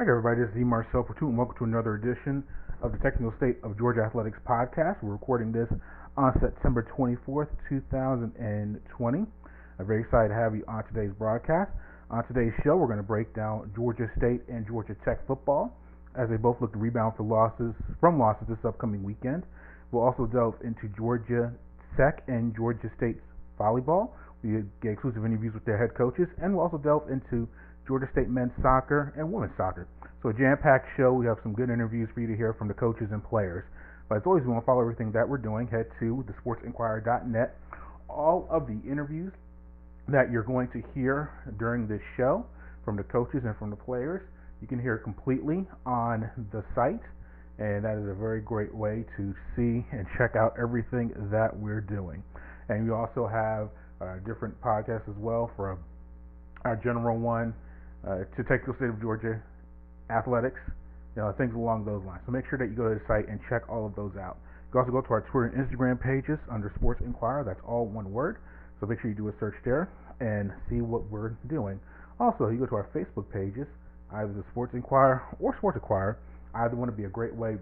All right, everybody, this is E. Marcel Fortune, and welcome to another edition of the Technical State of Georgia Athletics podcast. We're recording this on September 24th, 2020. I'm very excited to have you on today's broadcast. On today's show, we're going to break down Georgia State and Georgia Tech football as they both look to rebound from losses this upcoming weekend. We'll also delve into Georgia Tech and Georgia State's volleyball. We get exclusive interviews with their head coaches, and we'll also delve into Georgia State men's soccer and women's soccer. So a jam-packed show. We have some good interviews for you to hear from the coaches and players. But as always, we want to follow everything that we're doing. Head to thesportsinquirer.net. All of the interviews that you're going to hear during this show from the coaches and from the players, you can hear completely on the site. And that is a very great way to see and check out everything that we're doing. And we also have different podcasts as well for our general one, to Technical State of Georgia Athletics, things along those lines. So make sure that you go to the site and check all of those out. You can also go to our Twitter and Instagram pages under Sports Inquirer. That's all one word. So make sure you do a search there and see what we're doing. Also, you go to our Facebook pages, either the Sports Inquirer or Sports Inquirer. Either one would be a great way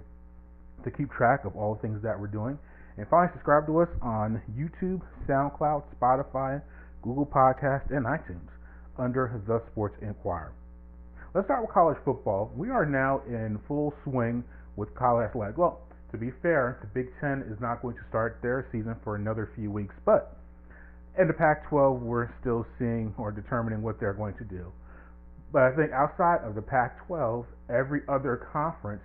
to keep track of all the things that we're doing. And finally, subscribe to us on YouTube, SoundCloud, Spotify, Google Podcasts, and iTunes under the Sports Inquirer. Let's start with college football. We are now in full swing with college athletics. Well, to be fair, the Big Ten is not going to start their season for another few weeks, but in the Pac-12, we're still seeing or determining what they're going to do. But I think outside of the Pac-12, every other conference,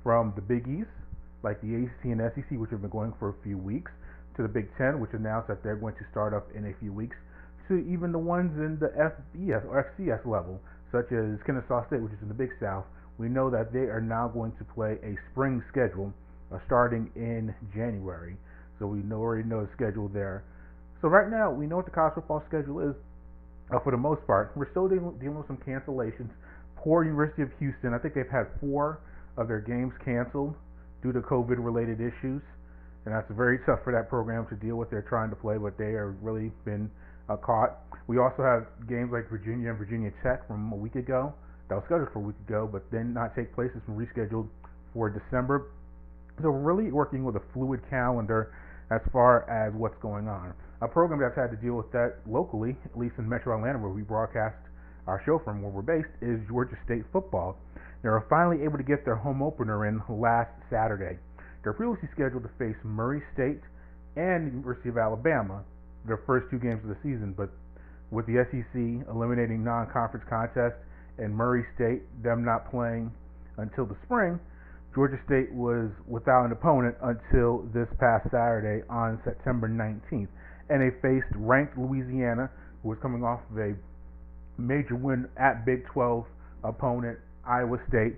from the Big East, like the ACC and SEC, which have been going for a few weeks, to the Big Ten, which announced that they're going to start up in a few weeks, to even the ones in the FBS or FCS level, such as Kennesaw State, which is in the Big South. We know that they are now going to play a spring schedule starting in January. So we already know the schedule there. So right now, we know what the college football schedule is for the most part. We're still dealing with some cancellations. Poor University of Houston, I think they've had 4 of their games canceled due to COVID-related issues. And that's very tough for that program to deal with. They're trying to play, but they are really been caught. We also have games like Virginia and Virginia Tech from a week ago that was scheduled for a week ago, but then not take place. It's been rescheduled for December. So we're really working with a fluid calendar as far as what's going on. A program that's had to deal with that locally, at least in Metro Atlanta, where we broadcast our show from, where we're based, is Georgia State football. They were finally able to get their home opener in last Saturday. They're previously scheduled to face Murray State and the University of Alabama, their first 2 games of the season, but with the SEC eliminating non-conference contests and Murray State, them not playing until the spring, Georgia State was without an opponent until this past Saturday on September 19th. And they faced ranked Louisiana, who was coming off of a major win at Big 12 opponent Iowa State.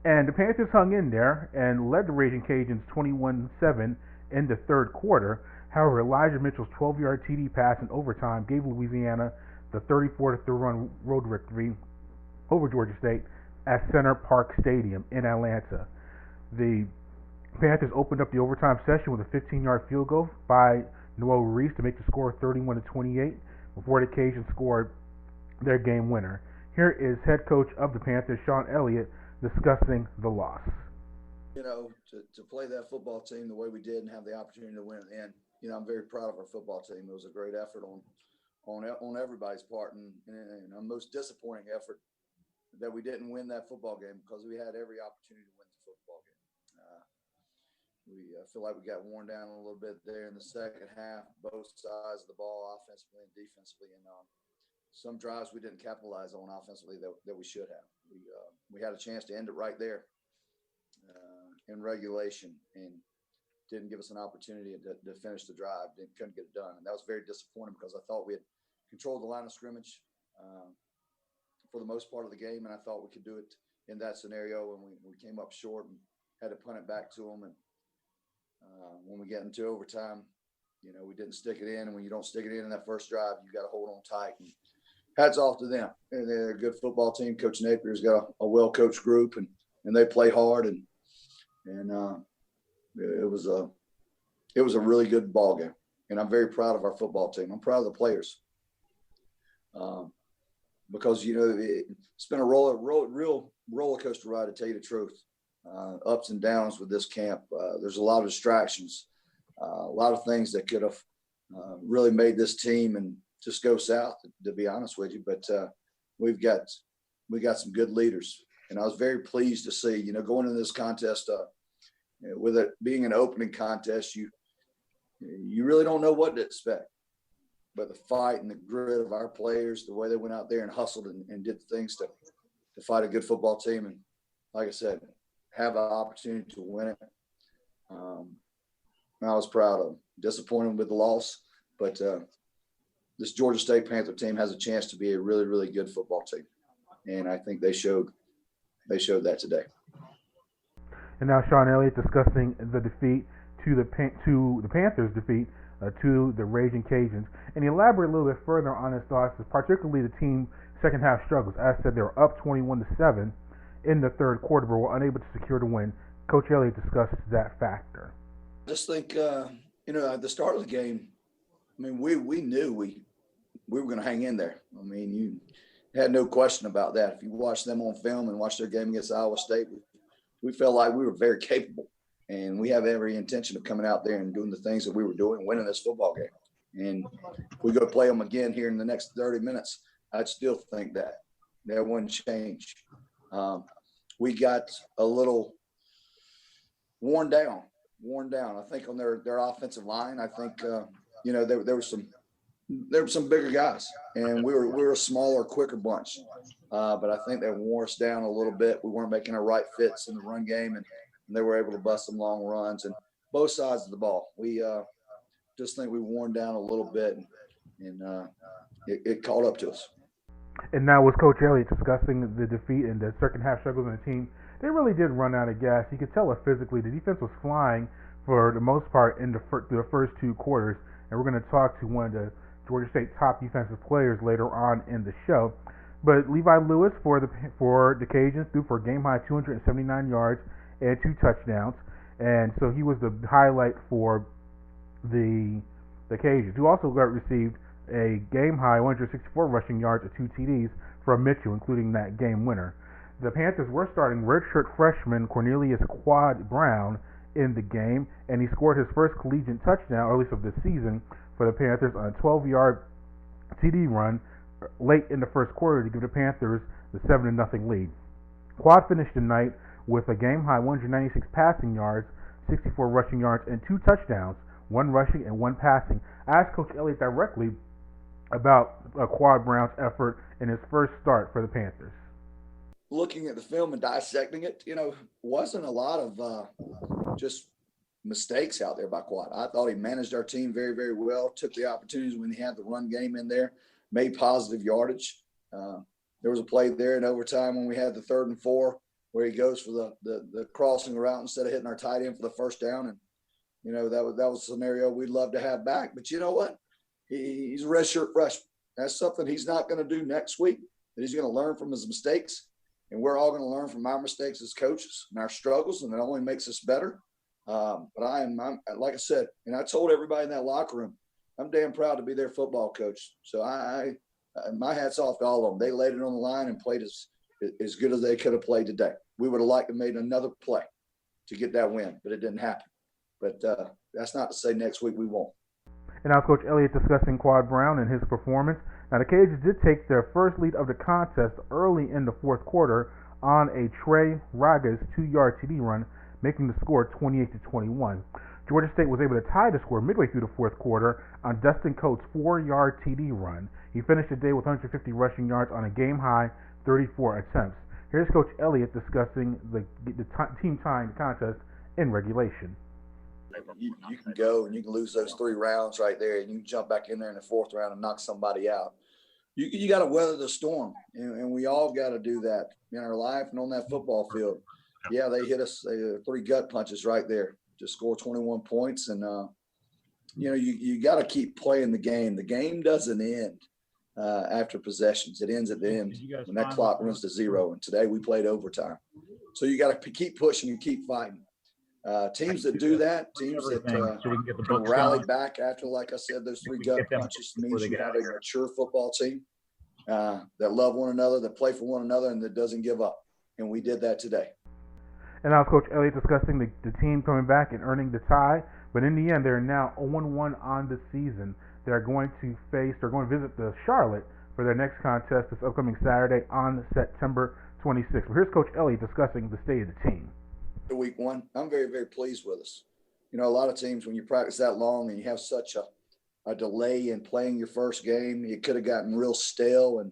And the Panthers hung in there and led the Raging Cajuns 21-7 in the third quarter. However, Elijah Mitchell's 12-yard TD pass in overtime gave Louisiana the 34-3 road victory over Georgia State at Center Park Stadium in Atlanta. The Panthers opened up the overtime session with a 15-yard field goal by Noel Reese to make the score 31-28 before the Cajuns scored their game winner. Here is head coach of the Panthers, Shawn Elliott, discussing the loss. To play that football team the way we did and have the opportunity to win at the end, I'm very proud of our football team. It was a great effort on everybody's part, and a most disappointing effort that we didn't win that football game because we had every opportunity to win the football game. We feel like we got worn down a little bit there in the second half, both sides of the ball, offensively and defensively, and some drives we didn't capitalize on offensively that we should have. We had a chance to end it right there in regulation and didn't give us an opportunity to finish the drive. Couldn't get it done. And that was very disappointing because I thought we had controlled the line of scrimmage for the most part of the game, and I thought we could do it in that scenario. And we came up short and had to punt it back to them. And when we get into overtime, we didn't stick it in. And when you don't stick it in that first drive, you got to hold on tight. And hats off to them. They're a good football team. Coach Napier's got a well-coached group, and they play hard. And it was a really good ball game. And I'm very proud of our football team. I'm proud of the players. Because, it's been a real roller coaster ride, to tell you the truth. Ups and downs with this camp. There's a lot of distractions, a lot of things that could have really made this team and just go south, to be honest with you. But we got some good leaders, and I was very pleased to see, going into this contest, with it being an opening contest, you really don't know what to expect. But the fight and the grit of our players, the way they went out there and hustled and did things to fight a good football team, and like I said, have an opportunity to win it. I was proud of them. Disappointed with the loss, but this Georgia State Panther team has a chance to be a really, really good football team, and I think they showed that today. And now Shawn Elliott discussing the defeat to the Panthers' defeat to the Raging Cajuns, and he elaborated a little bit further on his thoughts, particularly the team second half struggles. As I said, they were up 21-7 in the third quarter, but were unable to secure the win. Coach Elliott discussed that factor. I just think, at the start of the game, I mean, we knew we were going to hang in there. I mean, you had no question about that. If you watch them on film and watch their game against Iowa State, we felt like we were very capable, and we have every intention of coming out there and doing the things that we were doing, winning this football game. And if we go play them again here in the next 30 minutes, I'd still think that wouldn't change. We got a little worn down. I think on their offensive line. I think there were some bigger guys, and we were a smaller, quicker bunch. But I think they wore us down a little bit. We weren't making the right fits in the run game, and they were able to bust some long runs and both sides of the ball. We just think we worn down a little bit, and it caught up to us. And now with Coach Elliott discussing the defeat and the second half struggles in the team, they really did run out of gas. You could tell it physically. The defense was flying for the most part through the first two quarters, and we're going to talk to one of the Georgia State top defensive players later on in the show. But Levi Lewis for the Cajuns threw for a game-high 279 yards and 2 touchdowns, and so he was the highlight for the Cajuns, who also received a game-high 164 rushing yards and 2 TDs from Mitchell, including that game winner. The Panthers were starting redshirt freshman Cornelius Quad Brown in the game, and he scored his first collegiate touchdown, or at least of the season, for the Panthers on a 12-yard TD run late in the first quarter to give the Panthers the 7-0 lead. Quad finished the night with a game-high 196 passing yards, 64 rushing yards, and 2 touchdowns, 1 rushing and 1 passing. I asked Coach Elliott directly about Quad Brown's effort in his first start for the Panthers. Looking at the film and dissecting it, wasn't a lot of just mistakes out there by Quad. I thought he managed our team very, very well, took the opportunities when he had the run game in there, made positive yardage. There was a play there in overtime when we had the 3rd and 4 where he goes for the crossing route instead of hitting our tight end for the first down. And, that was a scenario we'd love to have back. But you know what? He's a redshirt freshman. That's something he's not going to do next week, that he's going to learn from his mistakes. And we're all going to learn from our mistakes as coaches and our struggles, and it only makes us better. But I'm like I said, and I told everybody in that locker room, I'm damn proud to be their football coach. So my hat's off to all of them. They laid it on the line and played as good as they could have played today. We would have liked to have made another play to get that win, but it didn't happen. But that's not to say next week we won't. And now Coach Elliott discussing Quad Brown and his performance. Now the Cajuns did take their first lead of the contest early in the fourth quarter on a Trey Ragas 2-yard TD run, making the score 28-21. Georgia State was able to tie the score midway through the fourth quarter on Dustin Coates' 4-yard TD run. He finished the day with 150 rushing yards on a game-high 34 attempts. Here's Coach Elliott discussing the team tying the contest in regulation. You can go and you can lose those 3 rounds right there, and you can jump back in there in the 4th round and knock somebody out. You got to weather the storm, and we all got to do that in our life and on that football field. Yeah, they hit us 3 gut punches right there to score 21 points, and you got to keep playing the game. The game doesn't end after possessions; it ends at the end when that clock runs to 0. And today we played overtime, so you got to keep pushing and keep fighting. Teams that do that, teams that can rally back after, like I said, those 3 gut punches, means you have a mature football team that love one another, that play for one another, and that doesn't give up. and we did that today. And now Coach Elliott discussing the team coming back and earning the tie. But in the end, they're now 0-1 on the season. They're going to visit the Charlotte for their next contest this upcoming Saturday on September 26th. But here's Coach Elliott discussing the state of the team. Week one, I'm very, very pleased with us. You know, a lot of teams, when you practice that long and you have such a delay in playing your first game, it could have gotten real stale, and,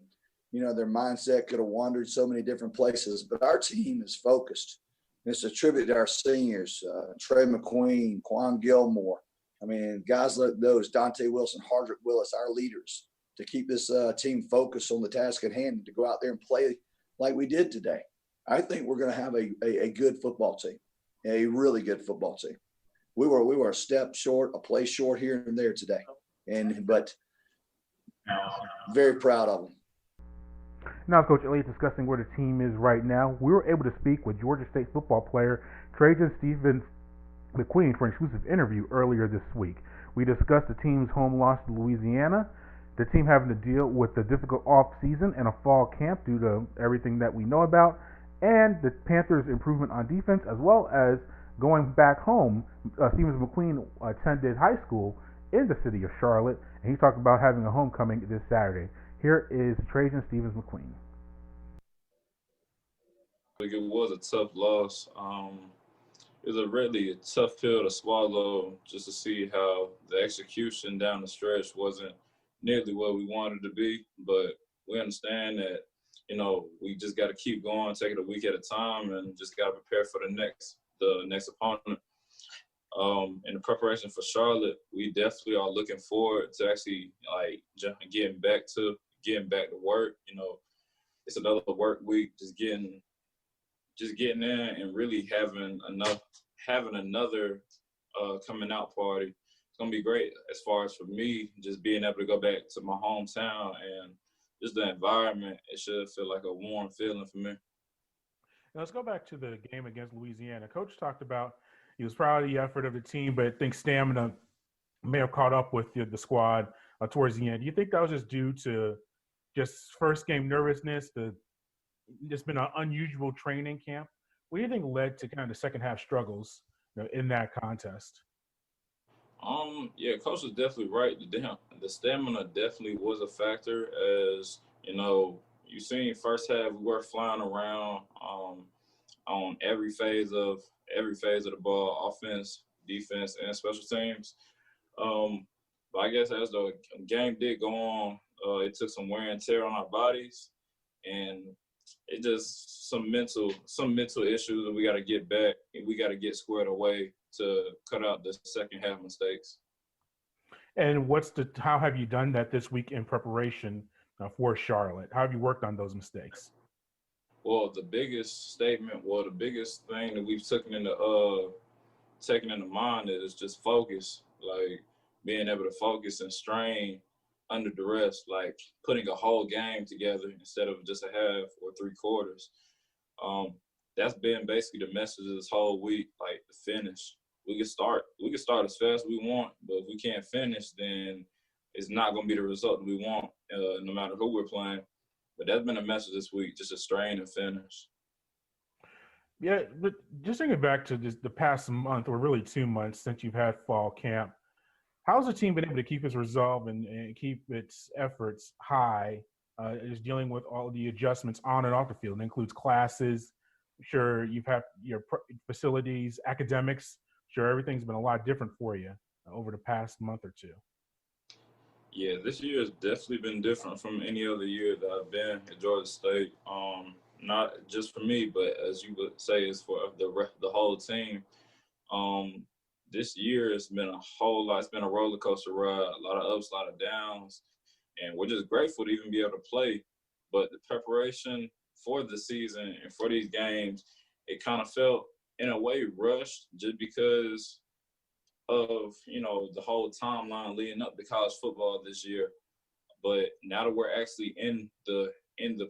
you know, their mindset could have wandered so many different places. But our team is focused. It's a tribute to our seniors, Trey McQueen, Quan Gilmore. I mean, guys like those, Dante Wilson, Hardrick Willis, our leaders, to keep this team focused on the task at hand and to go out there and play like we did today. I think we're going to have a good football team, a really good football team. We were a step short, a play short here and there today, but very proud of them. Now, Coach Elliott discussing where the team is right now. We were able to speak with Georgia State football player Trajan Stephens-McQueen for an exclusive interview earlier this week. We discussed the team's home loss to Louisiana, the team having to deal with the difficult off-season and a fall camp due to everything that we know about, and the Panthers' improvement on defense, as well as going back home. Stephens-McQueen attended high school in the city of Charlotte, and he talked about having a homecoming this Saturday. Here is Trajan Stephens-McQueen. It was a tough loss. It was a really tough pill to swallow, just to see how the execution down the stretch wasn't nearly what we wanted it to be. But we understand that, you know, we just got to keep going, take it a week at a time, and just got to prepare for the next opponent. In the preparation for Charlotte, we definitely are looking forward to actually getting back to work. You know, it's another work week, just getting in and really having another coming out party. It's gonna be great as far as for me, just being able to go back to my hometown and just the environment. It should feel like a warm feeling for me. Now let's go back to the game against Louisiana. Coach talked about he was proud of the effort of the team, but I think stamina may have caught up with the squad towards the end. Do you think that was just due to just first game nervousness? It's been an unusual training camp. What do you think led to kind of the second half struggles, you know, in that contest? Yeah, Coach was definitely right. The stamina definitely was a factor. As you know, you seen first half we were flying around on every phase of the ball, offense, defense, and special teams. But I guess as the game did go on, it took some wear and tear on our bodies, and it just some mental issues that we got to get back and we got to get squared away to cut out the second half mistakes. And how have you done that this week in preparation for Charlotte? How have you worked on those mistakes? Well, the biggest thing that we've taken into mind is just focus, like being able to focus and strain under duress, like putting a whole game together instead of just a half or three quarters. That's been basically the message of this whole week, like the finish. We can start as fast as we want, but if we can't finish, then it's not going to be the result that we want, no matter who we're playing. But that's been a message this week, just a strain and finish. Yeah, but just thinking back to the past month, or really 2 months since you've had fall camp, how's the team been able to keep its resolve and keep its efforts high, is dealing with all the adjustments on and off the field? It includes classes. I'm sure you've had your facilities, academics. I'm sure everything's been a lot different for you over the past month or two. Yeah, this year has definitely been different from any other year that I've been at Georgia State. Not just for me, but as you would say, it's for the whole team. This year has been a whole lot. It's been a roller coaster ride, a lot of ups, a lot of downs, and we're just grateful to even be able to play. But the preparation for the season and for these games, it kind of felt in a way rushed, just because of, you know, the whole timeline leading up to college football this year. But now that we're actually in the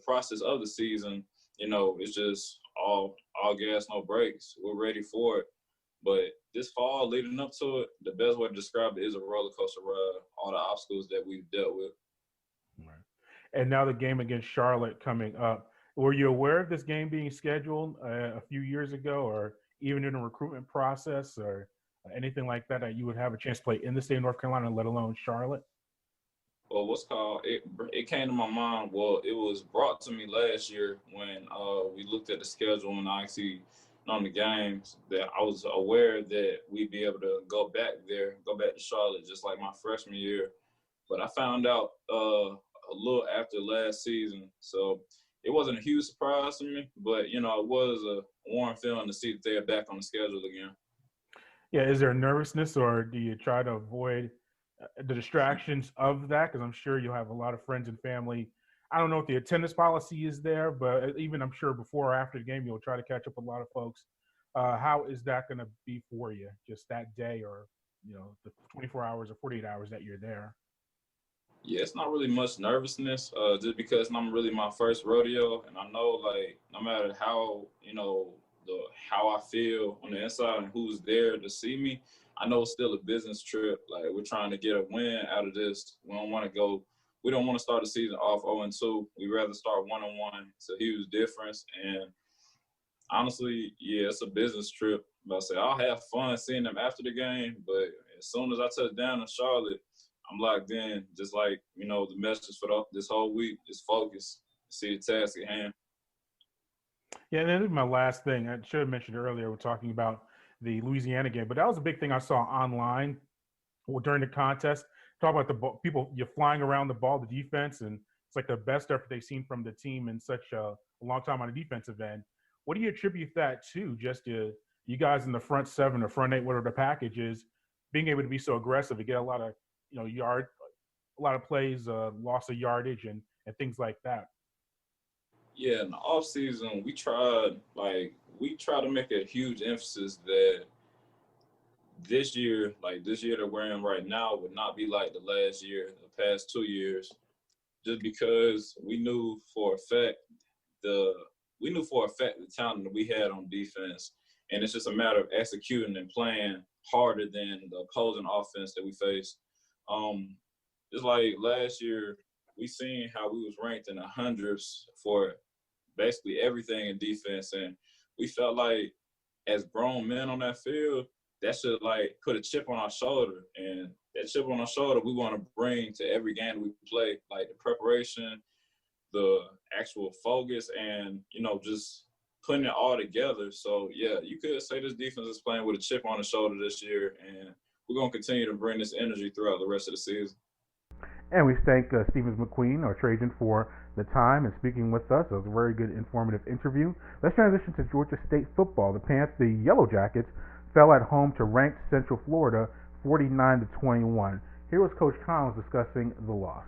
process of the season, you know, it's just all gas, no brakes. We're ready for it. But this fall leading up to it, the best way to describe it is a roller coaster ride, all the obstacles that we've dealt with. Right. And now the game against Charlotte coming up. Were you aware of this game being scheduled a few years ago, or even in the recruitment process, or anything like that, that you would have a chance to play in the state of North Carolina, let alone Charlotte? Well, what's called it came to my mind. Well, it was brought to me last year when we looked at the schedule and I actually on the games that I was aware that we'd be able to go back there, go back to Charlotte, just like my freshman year. But I found out a little after last season, so it wasn't a huge surprise to me. But you know, it was a warm feeling to see that they're back on the schedule again. Yeah, is there nervousness, or do you try to avoid the distractions of that? Because I'm sure you'll have a lot of friends and family. I don't know if the attendance policy is there, but even I'm sure before or after the game, you'll try to catch up with a lot of folks. How is that going to be for you, just that day, or the 24 hours or 48 hours that you're there? Yeah, it's not really much nervousness, just because it's not really my first rodeo, and I know like no matter how how I feel on the inside and who's there to see me, I know it's still a business trip. Like we're trying to get a win out of this. We don't want to go. We don't want to start the season off 0-2. We rather start 1-1. It's a huge difference, and honestly, yeah, it's a business trip. But I say I'll have fun seeing them after the game, but as soon as I touch down in Charlotte, I'm locked in. Just like the message for this whole week is focus, see the task at hand. Yeah, and then my last thing, I should have mentioned earlier, we're talking about the Louisiana game, but that was a big thing I saw online during the contest. Talk about the ball, people you're flying around the ball, the defense, and it's like the best effort they've seen from the team in such a long time on the defensive end. What do you attribute that to? Just you guys in the front seven or front eight, whatever the package is, being able to be so aggressive to get a lot of a lot of plays, loss of yardage, and things like that. Yeah, in the off season, we try to make a huge emphasis that this year that we're in right now, would not be like the last year, the past 2 years, just because the we knew for a fact the talent that we had on defense, and it's just a matter of executing and playing harder than the opposing offense that we faced. Um, just like last year, we seen how we was ranked in the hundreds for basically everything in defense, and we felt like as grown men on that field, that should like put a chip on our shoulder, and that chip on our shoulder we want to bring to every game we play, like the preparation, the actual focus, and just putting it all together. So yeah, you could say this defense is playing with a chip on the shoulder this year, and we're gonna continue to bring this energy throughout the rest of the season. And we thank Stephens-McQueen, or Trajan, for the time and speaking with us. It was a very good, informative interview. Let's transition to Georgia State football. The Yellow Jackets, fell at home to ranked Central Florida, 49-21. Here was Coach Collins discussing the loss.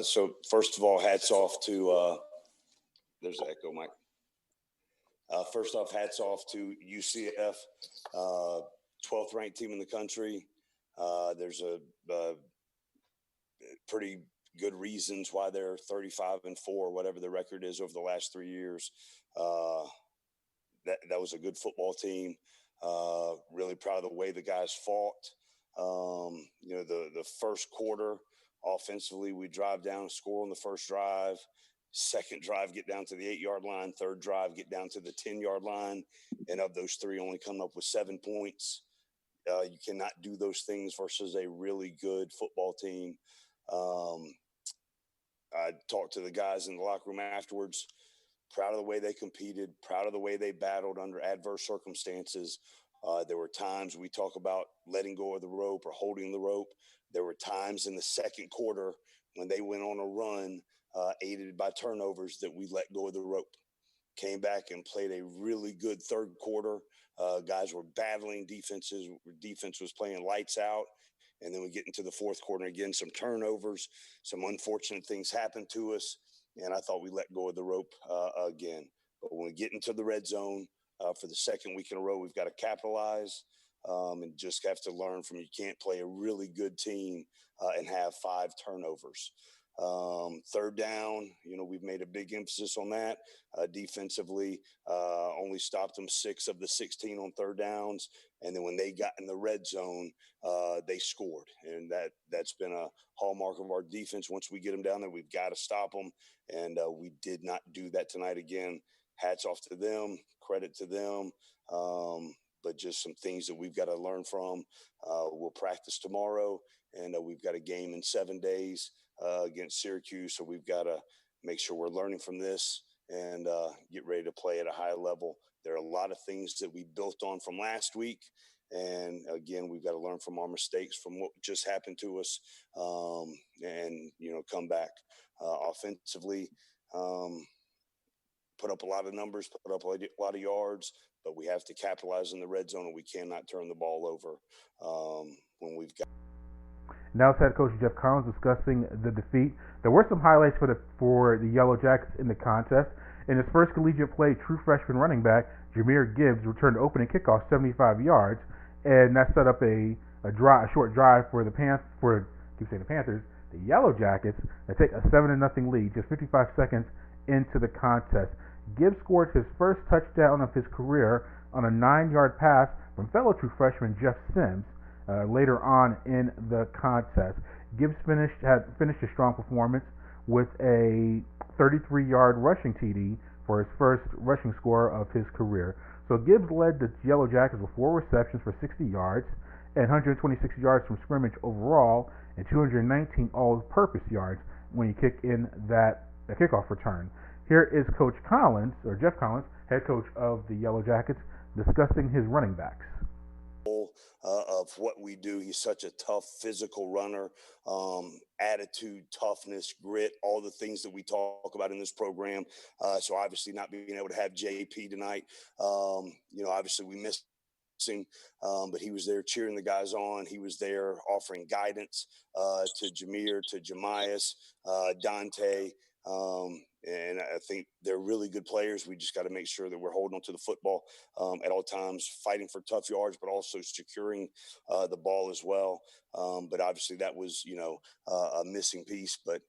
So first of all, hats off to there's an echo, Mike. First off, hats off to UCF, 12th ranked team in the country. There's a pretty good reasons why they're 35-4, whatever the record is over the last 3 years. That was a good football team. Really proud of the way the guys fought. The first quarter offensively, we drive down, score on the first drive. Second drive, get down to the 8-yard line. Third drive, get down to the 10-yard line. And of those three, only come up with 7 points. You cannot do those things versus a really good football team. I talked to the guys in the locker room afterwards. Proud of the way they competed, proud of the way they battled under adverse circumstances. There were times we talk about letting go of the rope or holding the rope. There were times in the second quarter when they went on a run, aided by turnovers, that we let go of the rope. Came back and played a really good third quarter. Guys were battling defense was playing lights out. And then we get into the fourth quarter again, some turnovers, some unfortunate things happened to us. And I thought we let go of the rope again. But when we get into the red zone for the second week in a row, we've got to capitalize and just have to learn from, you can't play a really good team and have 5 turnovers. Third down, we've made a big emphasis on that. Defensively, only stopped them 6 of the 16 on third downs. And then when they got in the red zone, they scored. And that's been a hallmark of our defense. Once we get them down there, we've got to stop them. And we did not do that tonight again. Hats off to them, credit to them. But just some things that we've got to learn from. We'll practice tomorrow, and we've got a game in 7 days against Syracuse. So we've got to make sure we're learning from this and get ready to play at a high level. There are a lot of things that we built on from last week. And again, we've got to learn from our mistakes, from what just happened to us, and, come back offensively. Put up a lot of numbers, put up a lot of yards, but we have to capitalize in the red zone, and we cannot turn the ball over when we've got. Now it's head coach Geoff Collins discussing the defeat. There were some highlights for the Yellow Jackets in the contest. In his first collegiate play, true freshman running back Jahmyr Gibbs returned opening kickoff 75 yards, and that set up a short drive for the Panthers, the Yellow Jackets, that take a 7-0 lead just 55 seconds into the contest. Gibbs scored his first touchdown of his career on a 9-yard pass from fellow true freshman Jeff Sims later on in the contest. Gibbs finished a strong performance with a 33-yard rushing TD for his first rushing score of his career. So Gibbs led the Yellow Jackets with 4 receptions for 60 yards and 126 yards from scrimmage overall and 219 all-purpose yards when he kicked in that kickoff return. Here is Coach Collins, or Geoff Collins, head coach of the Yellow Jackets, discussing his running backs. Of what we do. He's such a tough physical runner, attitude, toughness, grit, all the things that we talk about in this program. So obviously not being able to have JP tonight, obviously we missed him, but he was there cheering the guys on. He was there offering guidance to Jahmyr, to Jemias, Dante. And I think they're really good players. We just got to make sure that we're holding on to the football at all times, fighting for tough yards, but also securing the ball as well. But obviously that was, a missing piece. But,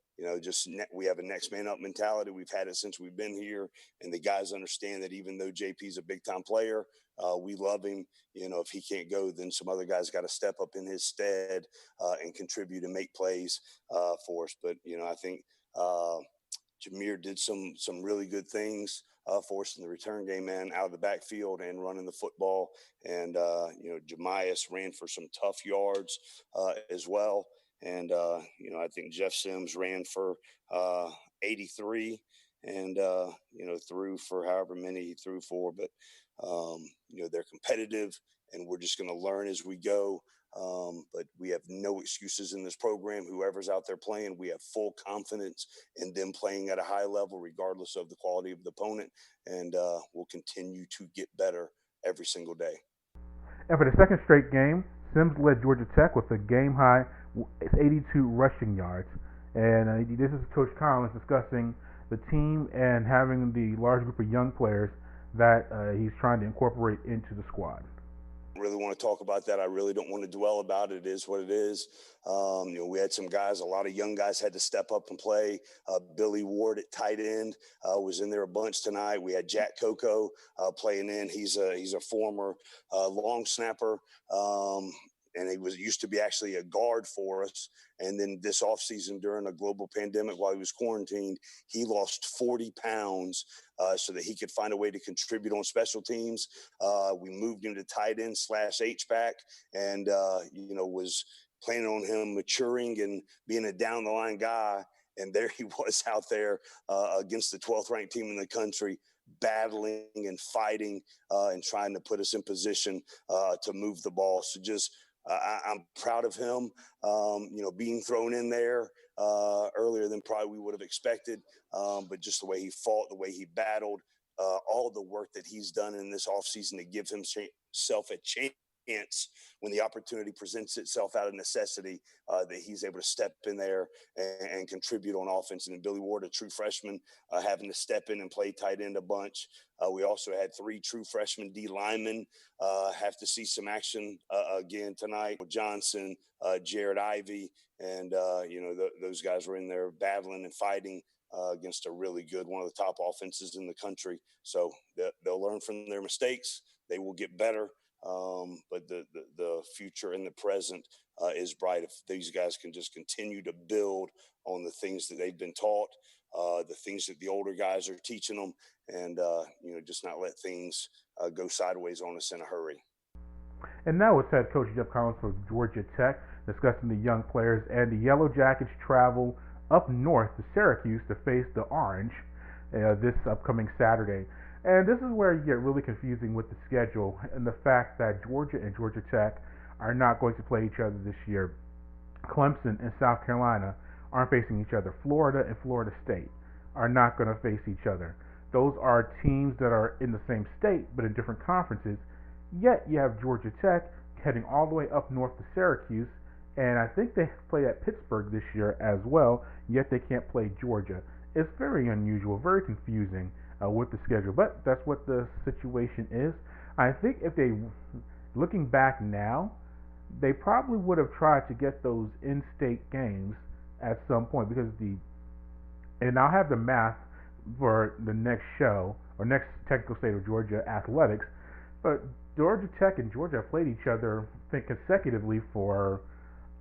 we have a next man up mentality. We've had it since we've been here. And the guys understand that even though JP's a big time player, we love him. If he can't go, then some other guys got to step up in his stead and contribute and make plays for us. But, I think Jahmyr did some really good things for us in the return game, man, out of the backfield and running the football. And, Jemias ran for some tough yards as well. And, I think Jeff Sims ran for 83 and, threw for however many he threw for. But, they're competitive, and we're just going to learn as we go. But we have no excuses in this program. Whoever's out there playing, we have full confidence in them playing at a high level, regardless of the quality of the opponent. And we'll continue to get better every single day. And for the second straight game, Sims led Georgia Tech with a game-high 82 rushing yards. And this is Coach Collins discussing the team and having the large group of young players that he's trying to incorporate into the squad. Really want to talk about that. I really don't want to dwell about it. It is what it is. We had some guys, a lot of young guys had to step up and play. Billy Ward at tight end was in there a bunch tonight. We had Jack Coco playing in. He's a former long snapper. And he used to be actually a guard for us. And then this offseason during a global pandemic while he was quarantined, he lost 40 pounds so that he could find a way to contribute on special teams. We moved him to tight end / H-back and, was planning on him maturing and being a down-the-line guy. And there he was out there against the 12th ranked team in the country, battling and fighting and trying to put us in position to move the ball. So just I'm proud of him, being thrown in there earlier than probably we would have expected. But just the way he fought, the way he battled, all the work that he's done in this offseason to give himself a chance chance, when the opportunity presents itself out of necessity, that he's able to step in there and contribute on offense. And then Billy Ward, a true freshman, having to step in and play tight end a bunch. We also had 3 true freshman D linemen have to see some action again tonight. Johnson, Jared Ivey, and those guys were in there battling and fighting against a really good, one of the top offenses in the country. So they'll learn from their mistakes. They will get better. But the future and the present is bright if these guys can just continue to build on the things that they've been taught, the things that the older guys are teaching them, and just not let things go sideways on us in a hurry. And now it's head coach Geoff Collins for Georgia Tech discussing the young players, and the Yellow Jackets travel up north to Syracuse to face the Orange this upcoming Saturday. And this is where you get really confusing with the schedule and the fact that Georgia and Georgia Tech are not going to play each other this year. Clemson and South Carolina aren't facing each other. Florida and Florida State are not going to face each other. Those are teams that are in the same state but in different conferences. Yet you have Georgia Tech heading all the way up north to Syracuse, and I think they play at Pittsburgh this year as well, yet they can't play Georgia. It's very unusual, very confusing with the schedule, but that's what the situation is. I think if they, looking back now, they probably would have tried to get those in-state games at some point, because and I'll have the math for the next show, or next Technical State of Georgia Athletics, but Georgia Tech and Georgia have played each other, I think, consecutively for,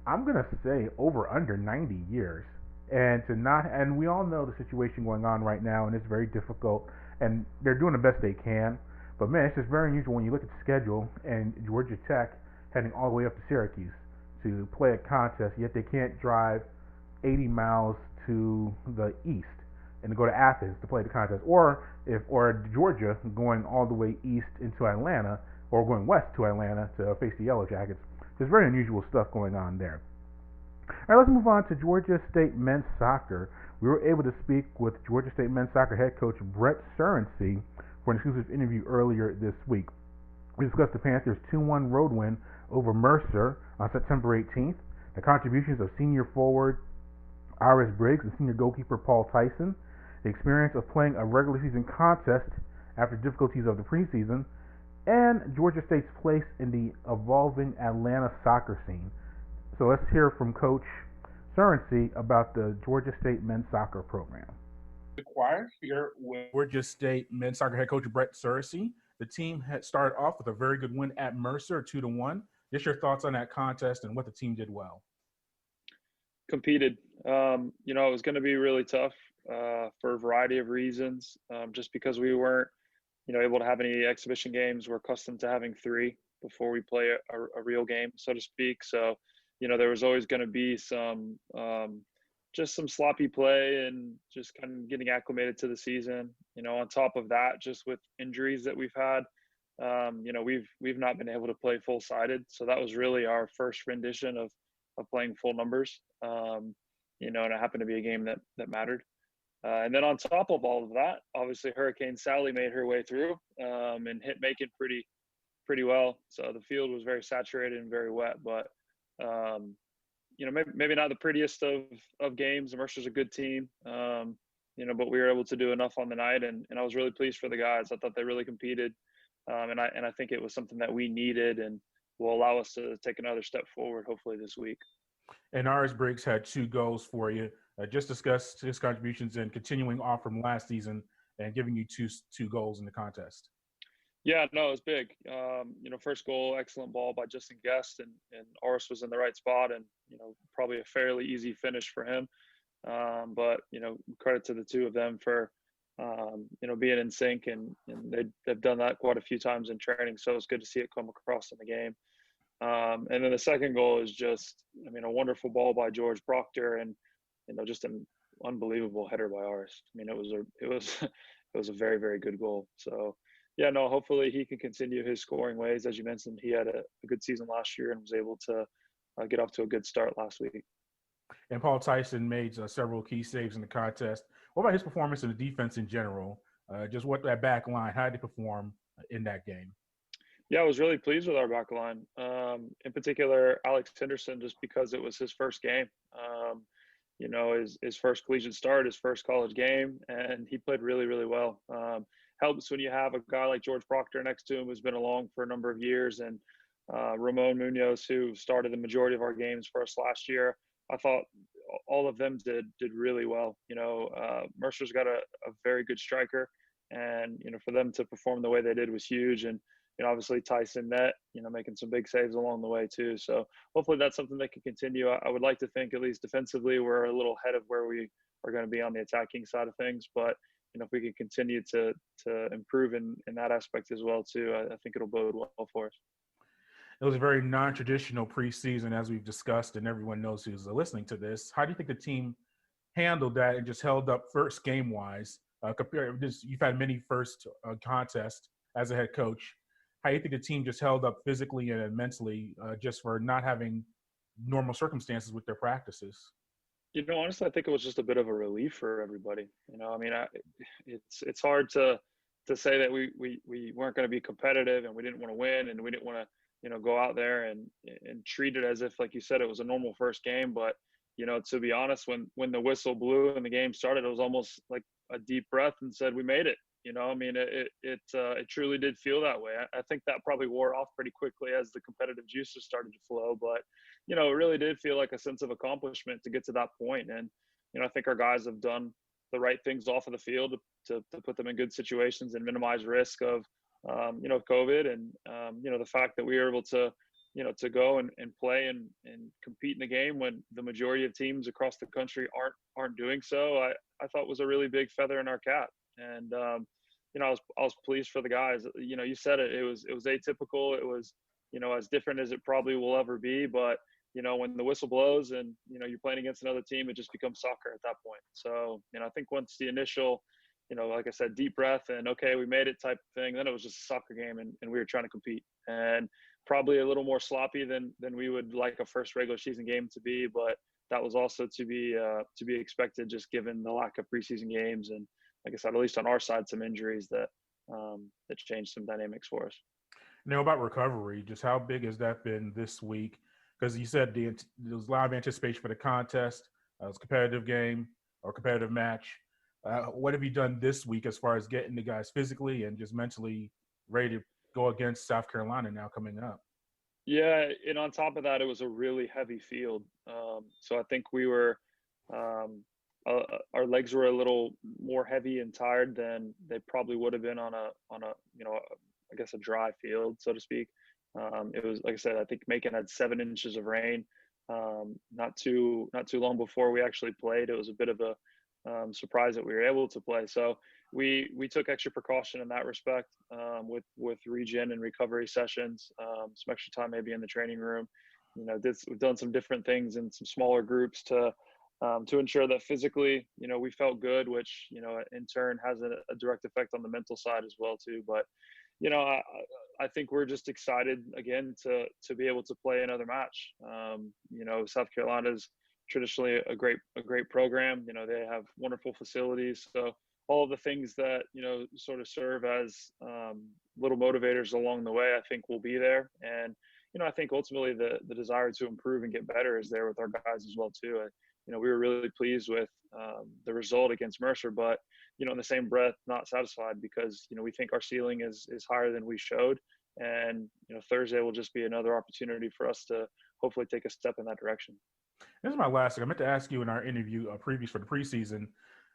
I'm going to say, under 90 years. And we all know the situation going on right now, and it's very difficult, and they're doing the best they can. But man, it's just very unusual when you look at the schedule and Georgia Tech heading all the way up to Syracuse to play a contest, yet they can't drive 80 miles to the east and to go to Athens to play the contest, or Georgia going all the way east into Atlanta, or going west to Atlanta to face the Yellow Jackets. There's very unusual stuff going on there. All right, let's move on to Georgia State men's soccer. We were able to speak with Georgia State men's soccer head coach Brett Surrency for an exclusive interview earlier this week. We discussed the Panthers' 2-1 road win over Mercer on September 18th, the contributions of senior forward Iris Briggs and senior goalkeeper Paul Tyson, the experience of playing a regular season contest after difficulties of the preseason, and Georgia State's place in the evolving Atlanta soccer scene. So let's hear from Coach Surrency about the Georgia State men's soccer program. Choir here with Georgia State men's soccer head coach Brett Surrency. The team had started off with a very good win at Mercer, 2-1. Just your thoughts on that contest and what the team did well. Competed. It was going to be really tough for a variety of reasons. Just because we weren't, able to have any exhibition games. We're accustomed to having 3 before we play a real game, so to speak. So, there was always going to be some sloppy play and just kind of getting acclimated to the season. On top of that, just with injuries that we've had, we've not been able to play full-sided. So that was really our first rendition of playing full numbers. And it happened to be a game that mattered. And then on top of all of that, obviously Hurricane Sally made her way through and hit Macon pretty well. So the field was very saturated and very wet, but maybe not the prettiest of games. Mercer's a good team, but we were able to do enough on the night, and I was really pleased for the guys. I thought they really competed, and I think it was something that we needed and will allow us to take another step forward hopefully this week. And Iris Briggs had 2 goals for you. Just discuss his contributions and continuing on from last season and giving you two goals in the contest. Yeah, no, it was big. First goal, excellent ball by Justin Guest, and Oris was in the right spot, and probably a fairly easy finish for him. But credit to the 2 of them for being in sync, and they've done that quite a few times in training. So it's good to see it come across in the game. And then the second goal is just, a wonderful ball by George Proctor, and just an unbelievable header by Oris. It was a very, very good goal. So. Yeah, no, hopefully he can continue his scoring ways. As you mentioned, he had a good season last year and was able to get off to a good start last week. And Paul Tyson made several key saves in the contest. What about his performance in the defense in general? Just what that back line, how did he perform in that game? Yeah, I was really pleased with our back line. In particular, Alex Henderson, just because it was his first game. His first collegiate start, his first college game, and he played really, really well. Helps when you have a guy like George Proctor next to him who's been along for a number of years, and Ramon Munoz, who started the majority of our games for us last year. I thought all of them did really well. Mercer's got a very good striker, and for them to perform the way they did was huge. And obviously Tyson Net, making some big saves along the way too. So hopefully that's something that can continue. I would like to think at least defensively we're a little ahead of where we are going to be on the attacking side of things. But if we can continue to improve in that aspect as well too, I think it'll bode well for us. It was a very non-traditional preseason, as we've discussed, and everyone knows who's listening to this. How do you think the team handled that and just held up first game-wise? You've had many first contests as a head coach. How do you think the team just held up physically and mentally just for not having normal circumstances with their practices? Honestly, I think it was just a bit of a relief for everybody. It's hard to say that we weren't going to be competitive and we didn't want to win and we didn't want to go out there and treat it as if, like you said, it was a normal first game. But to be honest, when the whistle blew and the game started, it was almost like a deep breath and said, we made it. It truly did feel that way. I think that probably wore off pretty quickly as the competitive juices started to flow. But, it really did feel like a sense of accomplishment to get to that point. And, I think our guys have done the right things off of the field to put them in good situations and minimize risk of, COVID. And, the fact that we were able to go and play and compete in the game when the majority of teams across the country aren't doing so, I thought was a really big feather in our cap. And, I was pleased for the guys. You said it. It was atypical. It was, as different as it probably will ever be. But when the whistle blows and you're playing against another team, it just becomes soccer at that point. So I think once the initial, like I said, deep breath and okay, we made it type of thing, then it was just a soccer game and we were trying to compete, and probably a little more sloppy than we would like a first regular season game to be. But that was also to be expected, just given the lack of preseason games and, like I said, at least on our side, some injuries that changed some dynamics for us. About recovery, just how big has that been this week? Because you said there was a lot of anticipation for the contest. It was a competitive game or competitive match. What have you done this week as far as getting the guys physically and just mentally ready to go against South Carolina now coming up? Yeah, and on top of that, it was a really heavy field. So I think we were our legs were a little more heavy and tired than they probably would have been on a I guess a dry field, so to speak. It was, like I said, I think Macon had 7 inches of rain not too long before we actually played. It was a bit of a surprise that we were able to play. So we took extra precaution in that respect with regen and recovery sessions, some extra time maybe in the training room. We've done some different things in some smaller groups to ensure that physically, we felt good, which, in turn has a direct effect on the mental side as well too. But, I think we're just excited again to be able to play another match. South Carolina's traditionally a great program. They have wonderful facilities. So all of the things that, sort of serve as little motivators along the way, I think will be there. And, I think ultimately the desire to improve and get better is there with our guys as well too. We were really pleased with the result against Mercer, but, in the same breath, not satisfied because, we think our ceiling is higher than we showed. And, Thursday will just be another opportunity for us to hopefully take a step in that direction. This is my last thing. I meant to ask you in our interview previous for the preseason.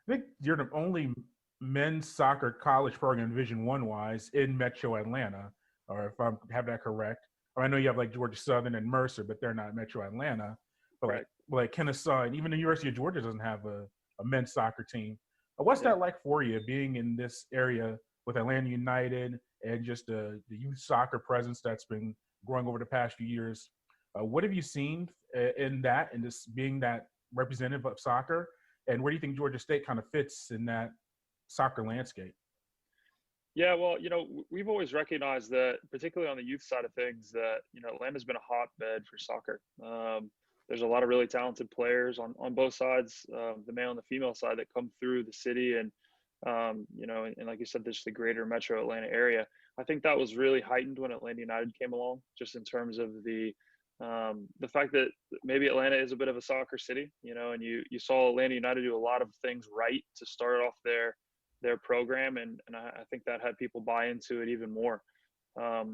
I think you're the only men's soccer college program Division I wise in Metro Atlanta, or if I have that correct. Or I know you have like Georgia Southern and Mercer, but they're not Metro Atlanta. But right. like Kennesaw and even the University of Georgia doesn't have a men's soccer team. What's that like for you, being in this area with Atlanta United and just the youth soccer presence that's been growing over the past few years? What have you seen in that, and just being that representative of soccer? And where do you think Georgia State kind of fits in that soccer landscape? Yeah, well, we've always recognized that, particularly on the youth side of things, that, Atlanta's been a hotbed for soccer. There's a lot of really talented players on both sides, the male and the female side, that come through the city. And, and like you said, there's the greater Metro Atlanta area. I think that was really heightened when Atlanta United came along, just in terms of the fact that maybe Atlanta is a bit of a soccer city, and you saw Atlanta United do a lot of things right to start off their program, and I think that had people buy into it even more. I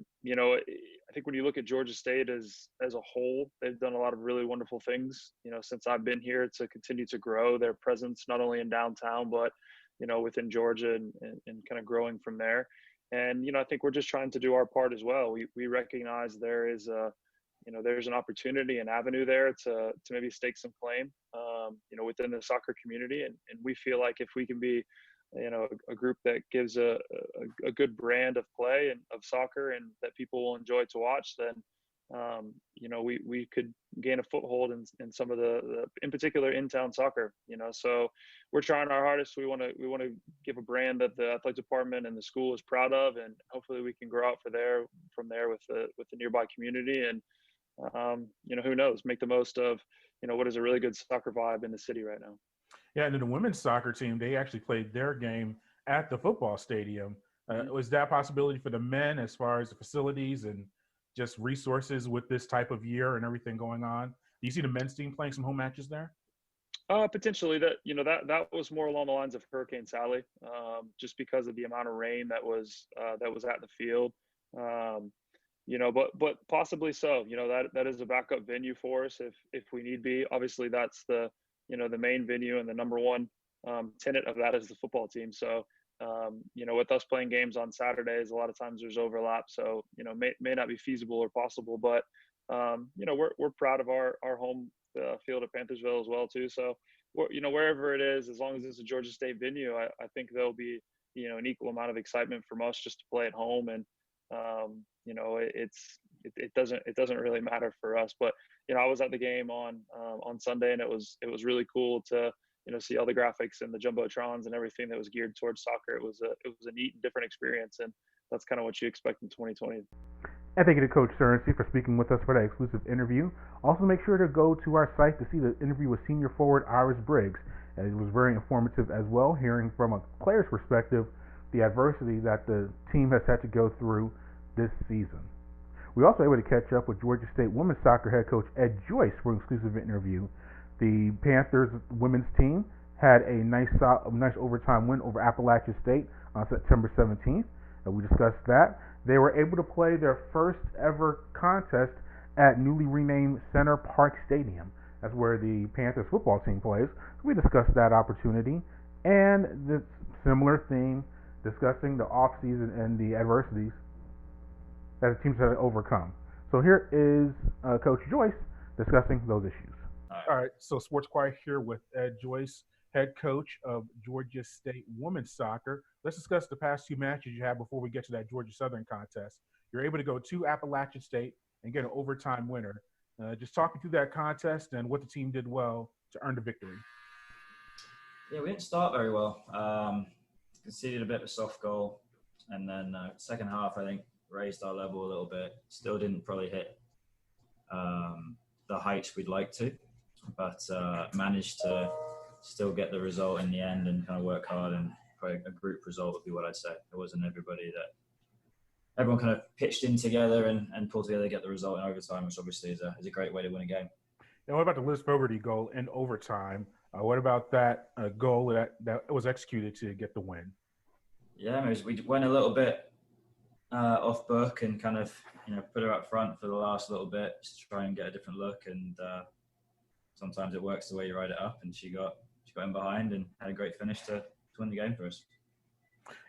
think when you look at Georgia State as a whole, they've done a lot of really wonderful things, since I've been here, to continue to grow their presence, not only in downtown, but, within Georgia, and kind of growing from there. And, I think we're just trying to do our part as well. We recognize there is there's an opportunity, an avenue there to maybe stake some claim, within the soccer community. And we feel like if we can be, a group that gives a good brand of play and of soccer, and that people will enjoy to watch, then, we could gain a foothold in some of the in particular in-town soccer, so we're trying our hardest. We want to give a brand that the athletic department and the school is proud of, and hopefully we can grow out from there with the nearby community. And, who knows, make the most of, what is a really good soccer vibe in the city right now. Yeah, and then the women's soccer team, they actually played their game at the football stadium. Was that a possibility for the men as far as the facilities and just resources with this type of year and everything going on? Do you see the men's team playing some home matches there? Potentially. That was more along the lines of Hurricane Sally, just because of the amount of rain that was at the field. But possibly so. That is a backup venue for us if we need be. Obviously, that's the main venue, and the number one tenet of that is the football team. So, with us playing games on Saturdays, a lot of times there's overlap. So, may not be feasible or possible, but, we're proud of our home field at Panthersville as well too. So, wherever it is, as long as it's a Georgia State venue, I think there'll be, an equal amount of excitement from us just to play at home. And, it doesn't really matter for us. But, I was at the game on Sunday, and it was really cool to, see all the graphics and the jumbotrons and everything that was geared towards soccer. It was a neat and different experience, and that's kind of what you expect in 2020. And thank you to Coach Surrency for speaking with us for that exclusive interview. Also, make sure to go to our site to see the interview with senior forward Iris Briggs. And it was very informative as well, hearing from a player's perspective the adversity that the team has had to go through this season. We also were able to catch up with Georgia State women's soccer head coach Ed Joyce for an exclusive interview. The Panthers women's team had a nice overtime win over Appalachian State on September 17th. And we discussed that. They were able to play their first ever contest at newly renamed Center Park Stadium. That's where the Panthers football team plays. So we discussed that opportunity and the similar theme, discussing the offseason and the adversities that the teams had to overcome. So here is Coach Joyce discussing those issues. All right, so Sports Quiet here with Ed Joyce, head coach of Georgia State women's soccer. Let's discuss the past two matches you had before we get to that Georgia Southern contest. You're able to go to Appalachian State and get an overtime winner. Just talking through that contest and what the team did well to earn the victory. Yeah, we didn't start very well. Conceded a bit of a soft goal, and then second half, I think, raised our level a little bit. Still didn't probably hit the heights we'd like to, but managed to still get the result in the end and kind of work hard, and probably a group result would be what I'd say. It wasn't everyone kind of pitched in together and pulled together to get the result in overtime, which obviously is a great way to win a game. And what about the Liz Fogarty goal in overtime? What about that goal that was executed to get the win? Yeah, we went a little bit off book and kind of put her up front for the last little bit just to try and get a different look. And sometimes it works the way you write it up. And she got in behind and had a great finish to win the game for us.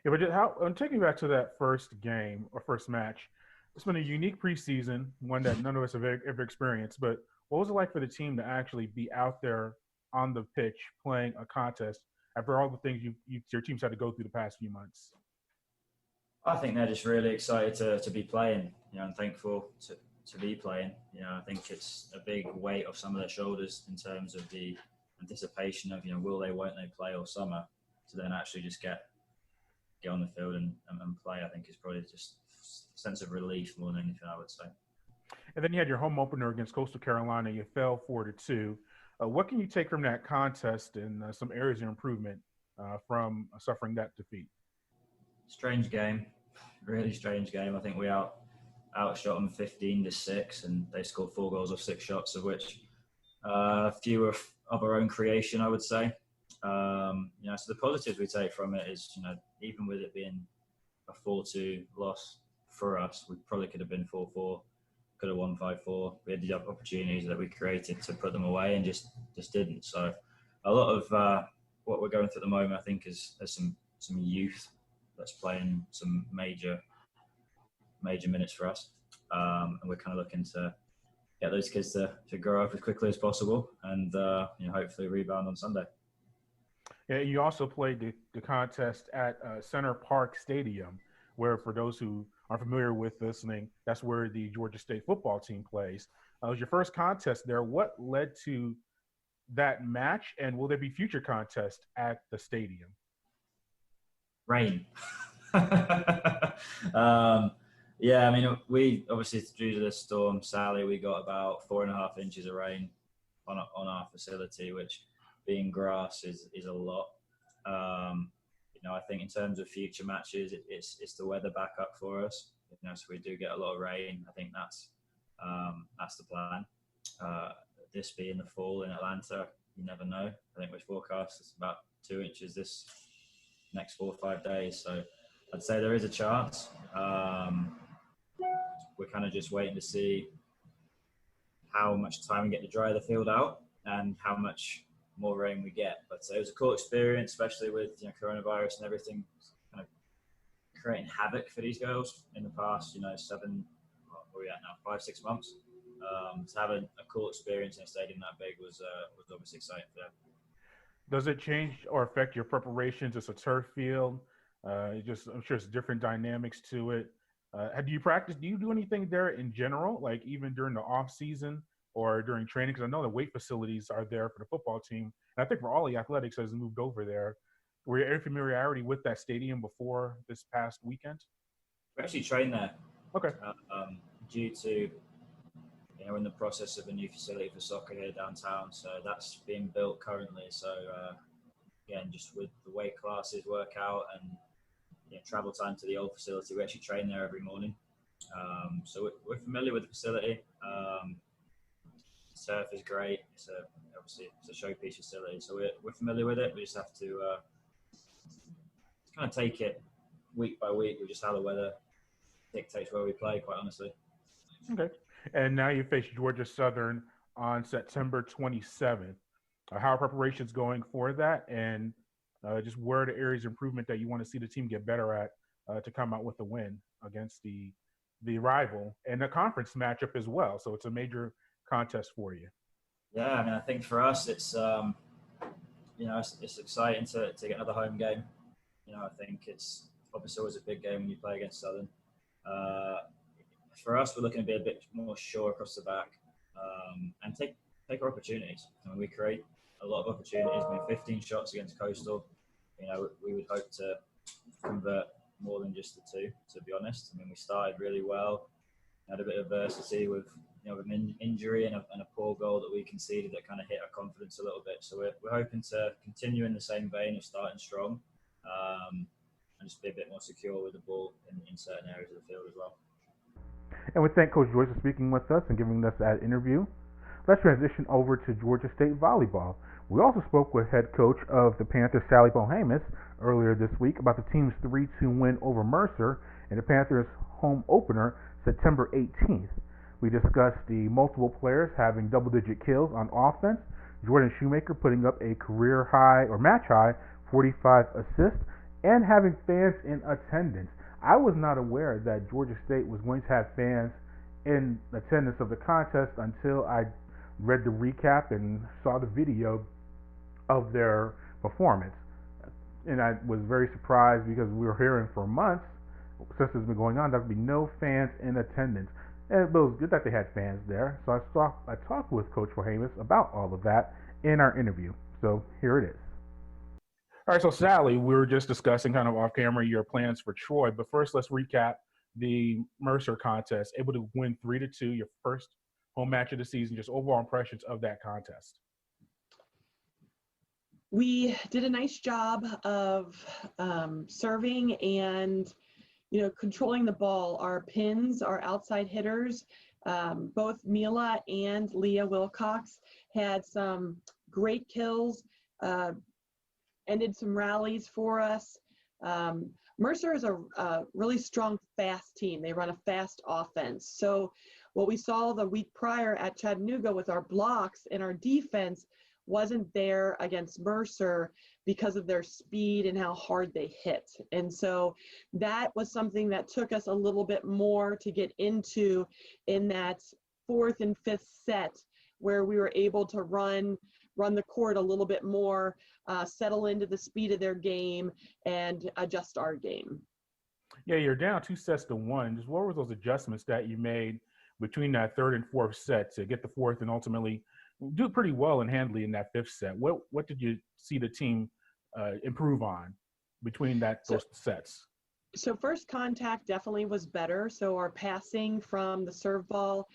Yeah, but I'm taking you back to that first game or first match. It's been a unique preseason, one that none of us have ever experienced. But what was it like for the team to actually be out there on the pitch playing a contest after all the things your team's had to go through the past few months? I think they're just really excited to be playing, and thankful to be playing. I think it's a big weight off some of their shoulders in terms of the anticipation of, will they, won't they play all summer, to then actually just get on the field and play. I think is probably just a sense of relief more than anything, I would say. And then you had your home opener against Coastal Carolina. You fell 4-2. What can you take from that contest and some areas of improvement from suffering that defeat? Strange game really strange game. I think we outshot them 15-6, and they scored 4 goals off 6 shots, of which a few were of our own creation, I would say. So the positives we take from it is, even with it being a 4-2 loss for us, we probably could have been 4-4, could have won 5-4. We had the opportunities that we created to put them away and just didn't. So a lot of what we're going through at the moment, I think, is there's some youth that's playing some major minutes for us. And we're kind of looking to get those kids to grow up as quickly as possible and hopefully rebound on Sunday. Yeah, you also played the contest at Center Park Stadium, where, for those who are familiar with listening, that's where the Georgia State football team plays. It was your first contest there. What led to that match, and will there be future contests at the stadium? Rain. Yeah, I mean, we obviously, due to the storm, Sally, we got about 4.5 inches of rain on our facility, which, being grass, is a lot. I think in terms of future matches, it's the weather back up for us. So we do get a lot of rain. I think that's the plan. This being the fall in Atlanta, you never know. I think we're forecast it's about 2 inches this next 4 or 5 days. So I'd say there is a chance. We're kind of just waiting to see how much time we get to dry the field out and how much more rain we get. But it was a cool experience, especially with coronavirus and everything kind of creating havoc for these girls in the past 5-6 months. To have a cool experience in a stadium that big was obviously exciting for them. Does it change or affect your preparations? It's a turf field. I'm sure it's different dynamics to it. Do you practice? Do you do anything there in general, like even during the off season or during training? Because I know the weight facilities are there for the football team, and I think Raleigh Athletics has moved over there. Were you any familiarity with that stadium before this past weekend? We actually trained there. Okay. Due to we're in the process of a new facility for soccer here downtown, so that's being built currently. So again, just with the way classes work out and travel time to the old facility, we actually train there every morning. So we're familiar with the facility. The turf is great. Obviously it's a showpiece facility, so we're familiar with it. We just have to kind of take it week by week with just how the weather dictates where we play, quite honestly. Okay. And now you face Georgia Southern on September 27th. How are preparations going for that? And just where are the areas of improvement that you want to see the team get better at to come out with a win against the rival and a conference matchup as well? So it's a major contest for you. Yeah, I mean, I think for us, it's it's exciting to get another home game. I think it's obviously always a big game when you play against Southern. For us, we're looking to be a bit more sure across the back and take our opportunities. I mean, we create a lot of opportunities. I mean, 15 shots against Coastal. We would hope to convert more than just the 2, to be honest. I mean, we started really well, had a bit of adversity with an injury and a poor goal that we conceded that kind of hit our confidence a little bit. So we're hoping to continue in the same vein of starting strong and just be a bit more secure with the ball in certain areas of the field as well. And we thank Coach Joyce for speaking with us and giving us that interview. Let's transition over to Georgia State volleyball. We also spoke with head coach of the Panthers, Sally Polhamus, earlier this week about the team's 3-2 win over Mercer in the Panthers' home opener, September 18th. We discussed the multiple players having double-digit kills on offense, Jordan Shoemaker putting up a career high or match high 45 assists, and having fans in attendance. I was not aware that Georgia State was going to have fans in attendance of the contest until I read the recap and saw the video of their performance. And I was very surprised because we were hearing for months, since it's been going on, there would be no fans in attendance. But it was good that they had fans there. So I talked with Coach Polhamus about all of that in our interview. So here it is. All right, so Sally, we were just discussing kind of off camera your plans for Troy, but first let's recap the Mercer contest. Able to win 3-2, your first home match of the season, just overall impressions of that contest. We did a nice job of serving and controlling the ball. Our pins, our outside hitters, both Mila and Leah Wilcox had some great kills, ended some rallies for us. Mercer is a really strong, fast team. They run a fast offense. So what we saw the week prior at Chattanooga with our blocks and our defense wasn't there against Mercer because of their speed and how hard they hit. And so that was something that took us a little bit more to get into in that fourth and fifth set, where we were able to run the court a little bit more, settle into the speed of their game, and adjust our game. Yeah, you're down 2-1. Just what were those adjustments that you made between that third and fourth set to get the fourth and ultimately do pretty well and handily in that fifth set? What did you see the team improve on between those sets? So first contact definitely was better. So our passing from the serve ball,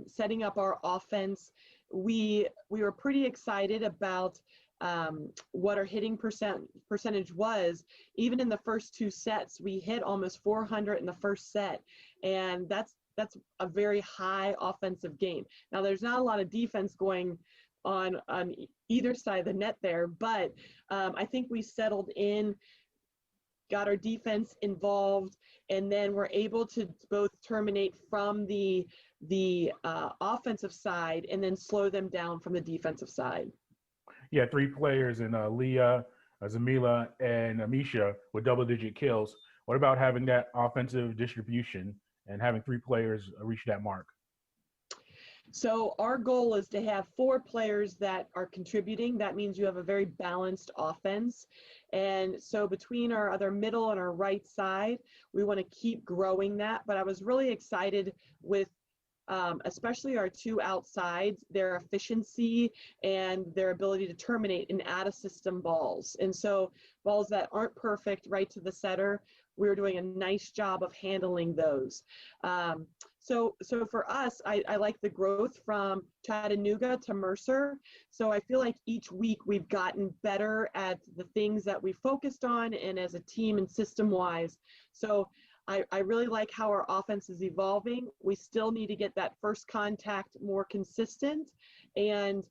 setting up our offense, we were pretty excited about what our hitting percentage was. Even in the first two sets, we hit almost 400 in the first set, and that's a very high offensive game. Now, there's not a lot of defense going on either side of the net there, but I think we settled in, got our defense involved, and then we're able to both terminate from the offensive side and then slow them down from the defensive side. Yeah, three players in Leah, Zamila, and Amisha with double-digit kills. What about having that offensive distribution and having three players reach that mark? So our goal is to have four players that are contributing. That means you have a very balanced offense. And so between our other middle and our right side, we want to keep growing that. But I was really excited with especially our two outsides, their efficiency and their ability to terminate and out of system balls. And so balls that aren't perfect right to the setter, we were doing a nice job of handling those. So for us, I like the growth from Chattanooga to Mercer. So I feel like each week we've gotten better at the things that we focused on and as a team and system-wise. So I really like how our offense is evolving. We still need to get that first contact more consistent, and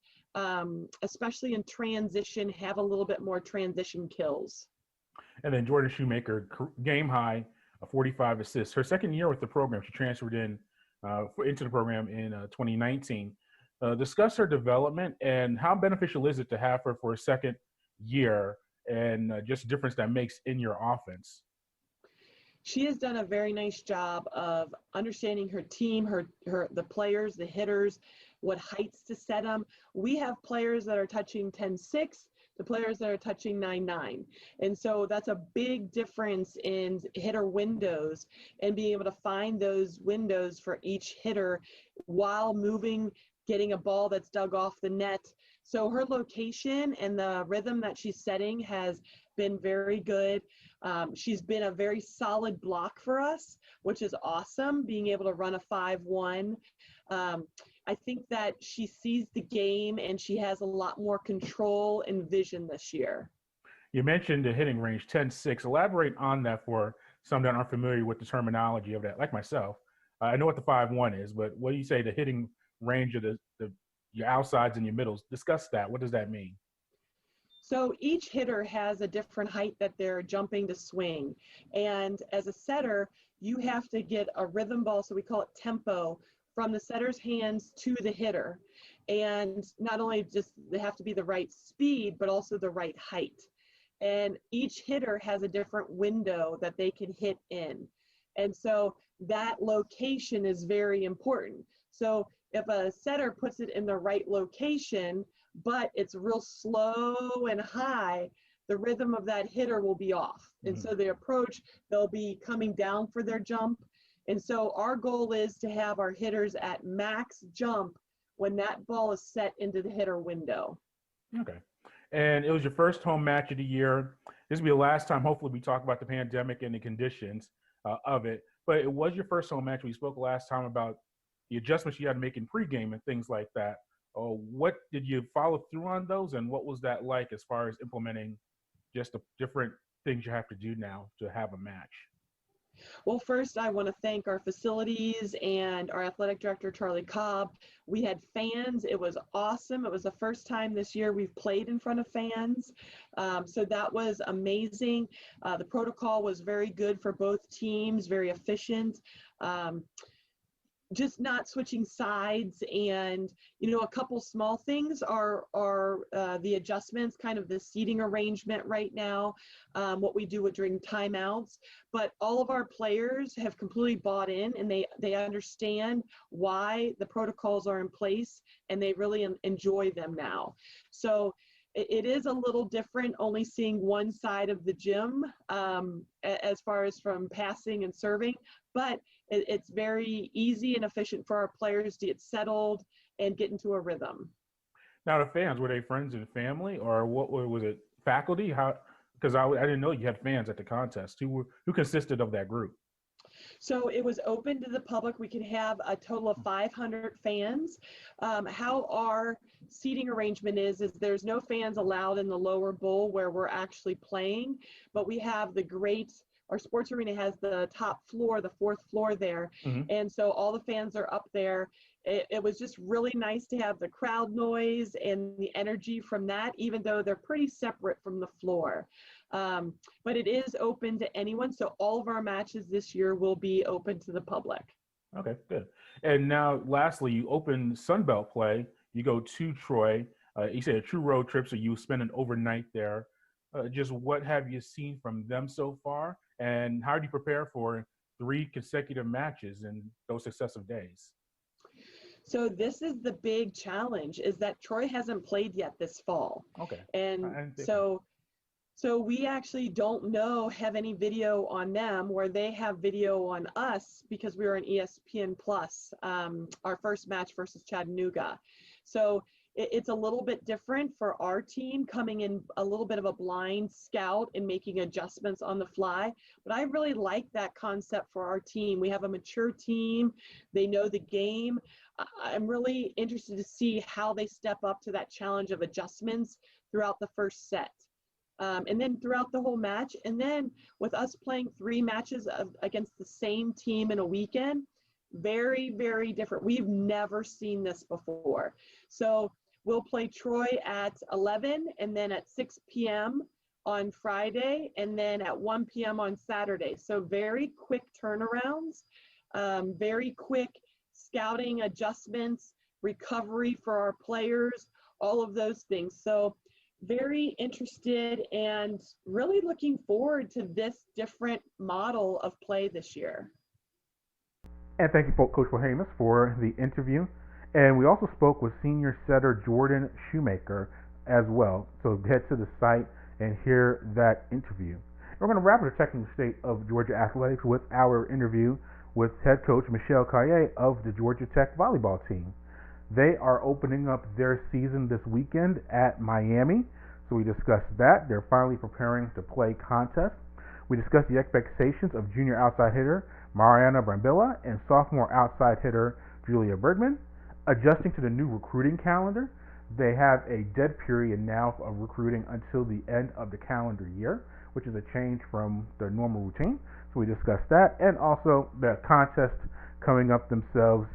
especially in transition, have a little bit more transition kills. And then Jordan Shoemaker, game high, 45 assists. Her second year with the program, she transferred into the program in 2019. Discuss her development and how beneficial is it to have her for a second year, and just the difference that makes in your offense. She has done a very nice job of understanding her team, the players, the hitters, what heights to set them. We have players that are touching 10-6, the players that are touching 9-9. And so that's a big difference in hitter windows and being able to find those windows for each hitter while moving, getting a ball that's dug off the net. So her location and the rhythm that she's setting has been very good. She's been a very solid block for us, which is awesome, being able to run a 5-1. I think that she sees the game and she has a lot more control and vision this year. You mentioned the hitting range, 10-6. Elaborate on that for some that aren't familiar with the terminology of that, like myself. I know what the 5-1 is, but what do you say the hitting range of your outsides and your middles? Discuss that. What does that mean? So each hitter has a different height that they're jumping to swing. And as a setter, you have to get a rhythm ball, so we call it tempo, from the setter's hands to the hitter. And not only just they have to be the right speed, but also the right height. And each hitter has a different window that they can hit in. And so that location is very important. So if a setter puts it in the right location, but it's real slow and high, the rhythm of that hitter will be off. And so the approach, they'll be coming down for their jump. And so our goal is to have our hitters at max jump when that ball is set into the hitter window. Okay. And it was your first home match of the year. This will be the last time, hopefully, we talk about the pandemic and the conditions of it. But it was your first home match. We spoke last time about the adjustments you had to make in pregame and things like that. What did you follow through on those, and what was that like as far as implementing just the different things you have to do now to have a match? Well, first, I want to thank our facilities and our athletic director, Charlie Cobb. We had fans. It was awesome. It was the first time this year we've played in front of fans. So that was amazing. The protocol was very good for both teams, very efficient. Just not switching sides, and a couple small things are the adjustments, kind of the seating arrangement right now, what we do during timeouts. But all of our players have completely bought in, and they understand why the protocols are in place, and they really enjoy them now. So it is a little different only seeing one side of the gym as far as from passing and serving, but it's very easy and efficient for our players to get settled and get into a rhythm. Now, the fans, were they friends and family, or what was it, faculty? How? Because I didn't know you had fans at the contest. Who consisted of that group? So it was open to the public. We could have a total of 500 fans. How our seating arrangement is there's no fans allowed in the lower bowl where we're actually playing, but we have our sports arena has the top floor, the fourth floor there. Mm-hmm. And so all the fans are up there. It was just really nice to have the crowd noise and the energy from that, even though they're pretty separate from the floor. But it is open to anyone. So all of our matches this year will be open to the public. Okay, good. And now lastly, you open Sunbelt play. You go to Troy. You said a true road trip, so you spend an overnight there. Just what have you seen from them so far? And how do you prepare for 3 consecutive matches in those successive days? So this is the big challenge, is that Troy hasn't played yet this fall. Okay. And so we actually don't have any video on them, where they have video on us because we were on ESPN Plus, our first match versus Chattanooga. So it's a little bit different for our team, coming in a little bit of a blind scout and making adjustments on the fly. But I really like that concept for our team. We have a mature team. They know the game. I'm really interested to see how they step up to that challenge of adjustments throughout the first set. And then throughout the whole match. And then with us playing 3 matches against the same team in a weekend, very, very different. We've never seen this before. So we'll play Troy at 11 and then at 6 p.m. on Friday and then at 1 p.m. on Saturday. So very quick turnarounds, very quick scouting adjustments, recovery for our players, all of those things. So very interested and really looking forward to this different model of play this year. And thank you, Coach Polhamus, for the interview. And we also spoke with senior setter Jordan Shoemaker as well. So head to the site and hear that interview. We're going to wrap up the technical state of Georgia athletics with our interview with head coach Michelle Collier of the Georgia Tech volleyball team. They are opening up their season this weekend at Miami. So we discussed that. They're finally preparing to play contests. We discussed the expectations of junior outside hitter Mariana Brambilla and sophomore outside hitter Julia Bergman. Adjusting to the new recruiting calendar, they have a dead period now of recruiting until the end of the calendar year, which is a change from the normal routine. So we discussed that, and also the contest coming up themselves,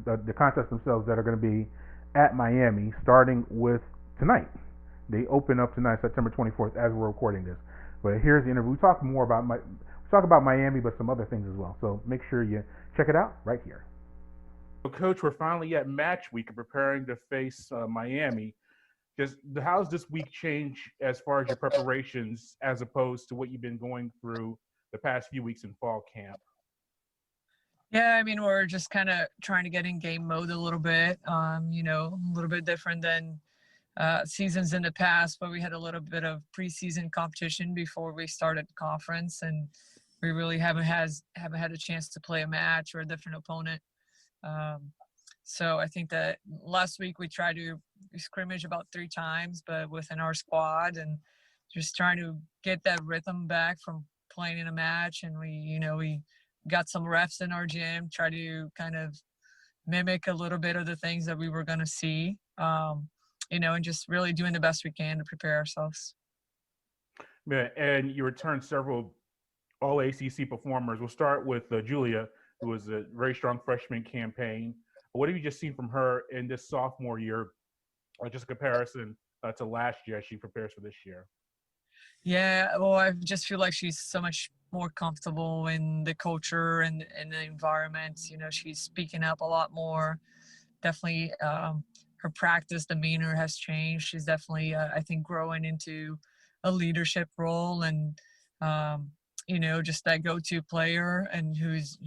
the contests themselves that are going to be at Miami, starting with tonight. They open up tonight, September 24th, as we're recording this. But here's the interview. We talk more about Miami, but some other things as well. So make sure you check it out right here. So, Coach, we're finally at match week and preparing to face Miami. How's this week change as far as your preparations as opposed to what you've been going through the past few weeks in fall camp? Yeah, I mean, we're just kind of trying to get in game mode a little bit, a little bit different than seasons in the past, but we had a little bit of preseason competition before we started conference, and we really haven't had a chance to play a match or a different opponent. So I think that last week we tried to scrimmage about 3 times, but within our squad, and just trying to get that rhythm back from playing in a match. And we got some reps in our gym, try to kind of mimic a little bit of the things that we were going to see, and just really doing the best we can to prepare ourselves. Yeah, and you returned several all ACC performers. We'll start with Julia, who was a very strong freshman campaign. What have you just seen from her in this sophomore year, or just a comparison to last year as she prepares for this year? Yeah, well, I just feel like she's so much more comfortable in the culture and the environment. You know, she's speaking up a lot more. Definitely, her practice demeanor has changed. She's definitely, I think, growing into a leadership role, and you know, just that go-to player, and who's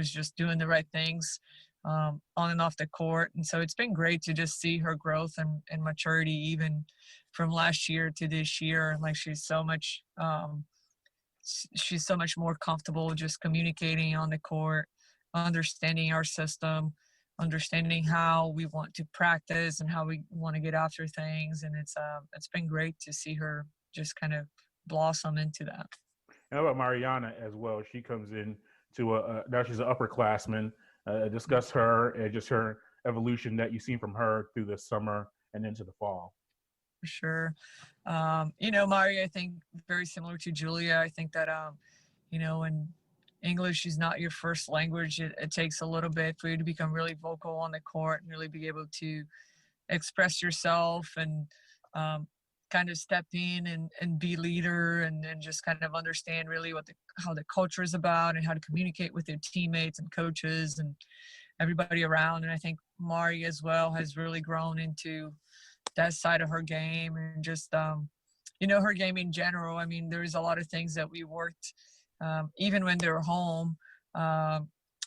just doing the right things on and off the court. And so it's been great to just see her growth and maturity, even from last year to this year. Like she's so much more comfortable just communicating on the court, understanding our system, understanding how we want to practice and how we want to get after things. And it's been great to see her just kind of blossom into that. And how about Mariana as well? She comes in to now she's an upperclassman. Discuss her and just her evolution that you've seen from her through the summer and into the fall. For sure. You know, Mari, I think very similar to Julia. I think that, you know, when English is not your first language, it takes a little bit for you to become really vocal on the court and really be able to express yourself and kind of step in and be leader and just kind of understand really how the culture is about and how to communicate with your teammates and coaches and everybody around. And I think Mari as well has really grown into that side of her game and just, you know, her game in general. I mean, there's a lot of things that we worked, even when they were home,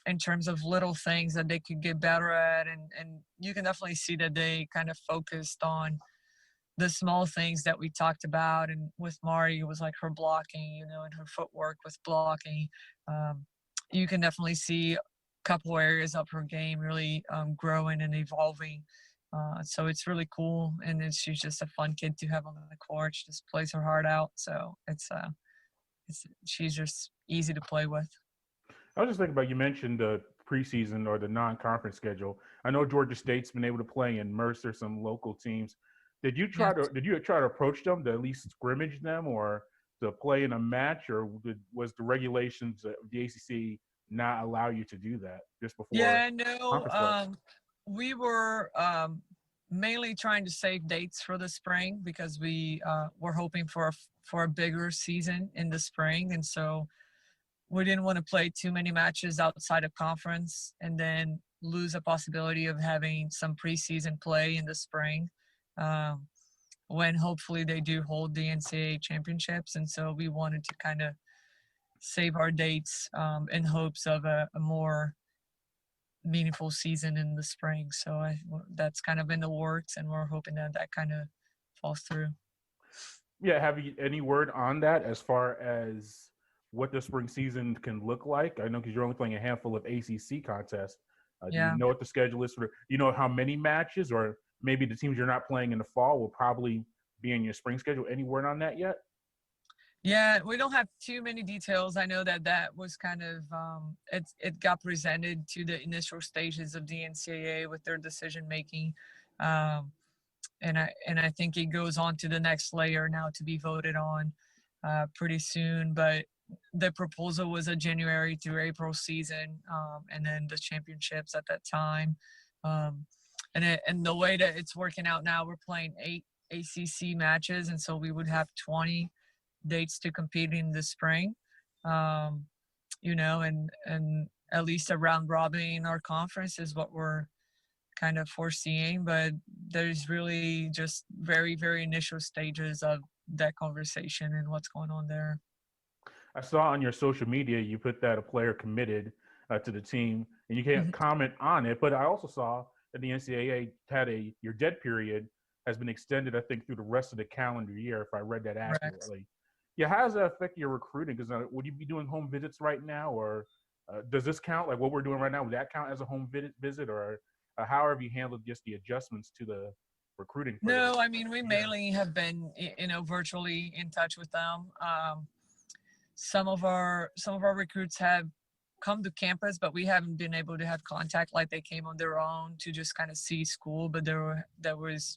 in terms of little things that they could get better at. And you can definitely see that they kind of focused on the small things that we talked about. And with Mari, it was like her blocking, you know, and her footwork with blocking. You can definitely see a couple areas of her game really growing and evolving. So it's really cool, and she's just a fun kid to have on the court. She just plays her heart out, so she's just easy to play with. I was just thinking about, you mentioned the preseason or the non-conference schedule. I know Georgia State's been able to play in Mercer, some local teams. Did you try to approach them to at least scrimmage them or to play in a match, or was the regulations of the ACC not allow you to do that just before? Yeah, no. We were mainly trying to save dates for the spring because we were hoping for a bigger season in the spring, and so we didn't want to play too many matches outside of conference and then lose a possibility of having some preseason play in the spring when hopefully they do hold the NCAA championships. And so we wanted to kind of save our dates in hopes of a more meaningful season in the spring. So that's kind of in the works, and we're hoping that kind of falls through. Yeah, have you any word on that as far as what the spring season can look like? I know because you're only playing a handful of ACC contests. Do you know what the schedule is for? You know how many matches, or maybe the teams you're not playing in the fall will probably be in your spring schedule? Any word on that yet? Yeah, we don't have too many details. I know that was kind of it got presented to the initial stages of the NCAA with their decision making, and I think it goes on to the next layer now to be voted on pretty soon. But the proposal was a January through April season, and then the championships at that time. And the way that it's working out now, we're playing 8 ACC matches, and so we would have 20 dates to compete in the spring, you know, and at least a round robin in our conference is what we're kind of foreseeing. But there's really just very, very initial stages of that conversation and what's going on there. I saw on your social media you put that a player committed to the team, and you can't comment on it. But I also saw that the NCAA had your dead period has been extended, I think, through the rest of the calendar year, if I read that accurately. Correct. Yeah, how does that affect your recruiting? Because would you be doing home visits right now, or does this count? Like what we're doing right now, would that count as a home visit, or how have you handled just the adjustments to the recruiting? No, I mean, we mainly have been, you know, virtually in touch with them. Some of our recruits have come to campus, but we haven't been able to have contact like they came on their own to just kind of see school. But there was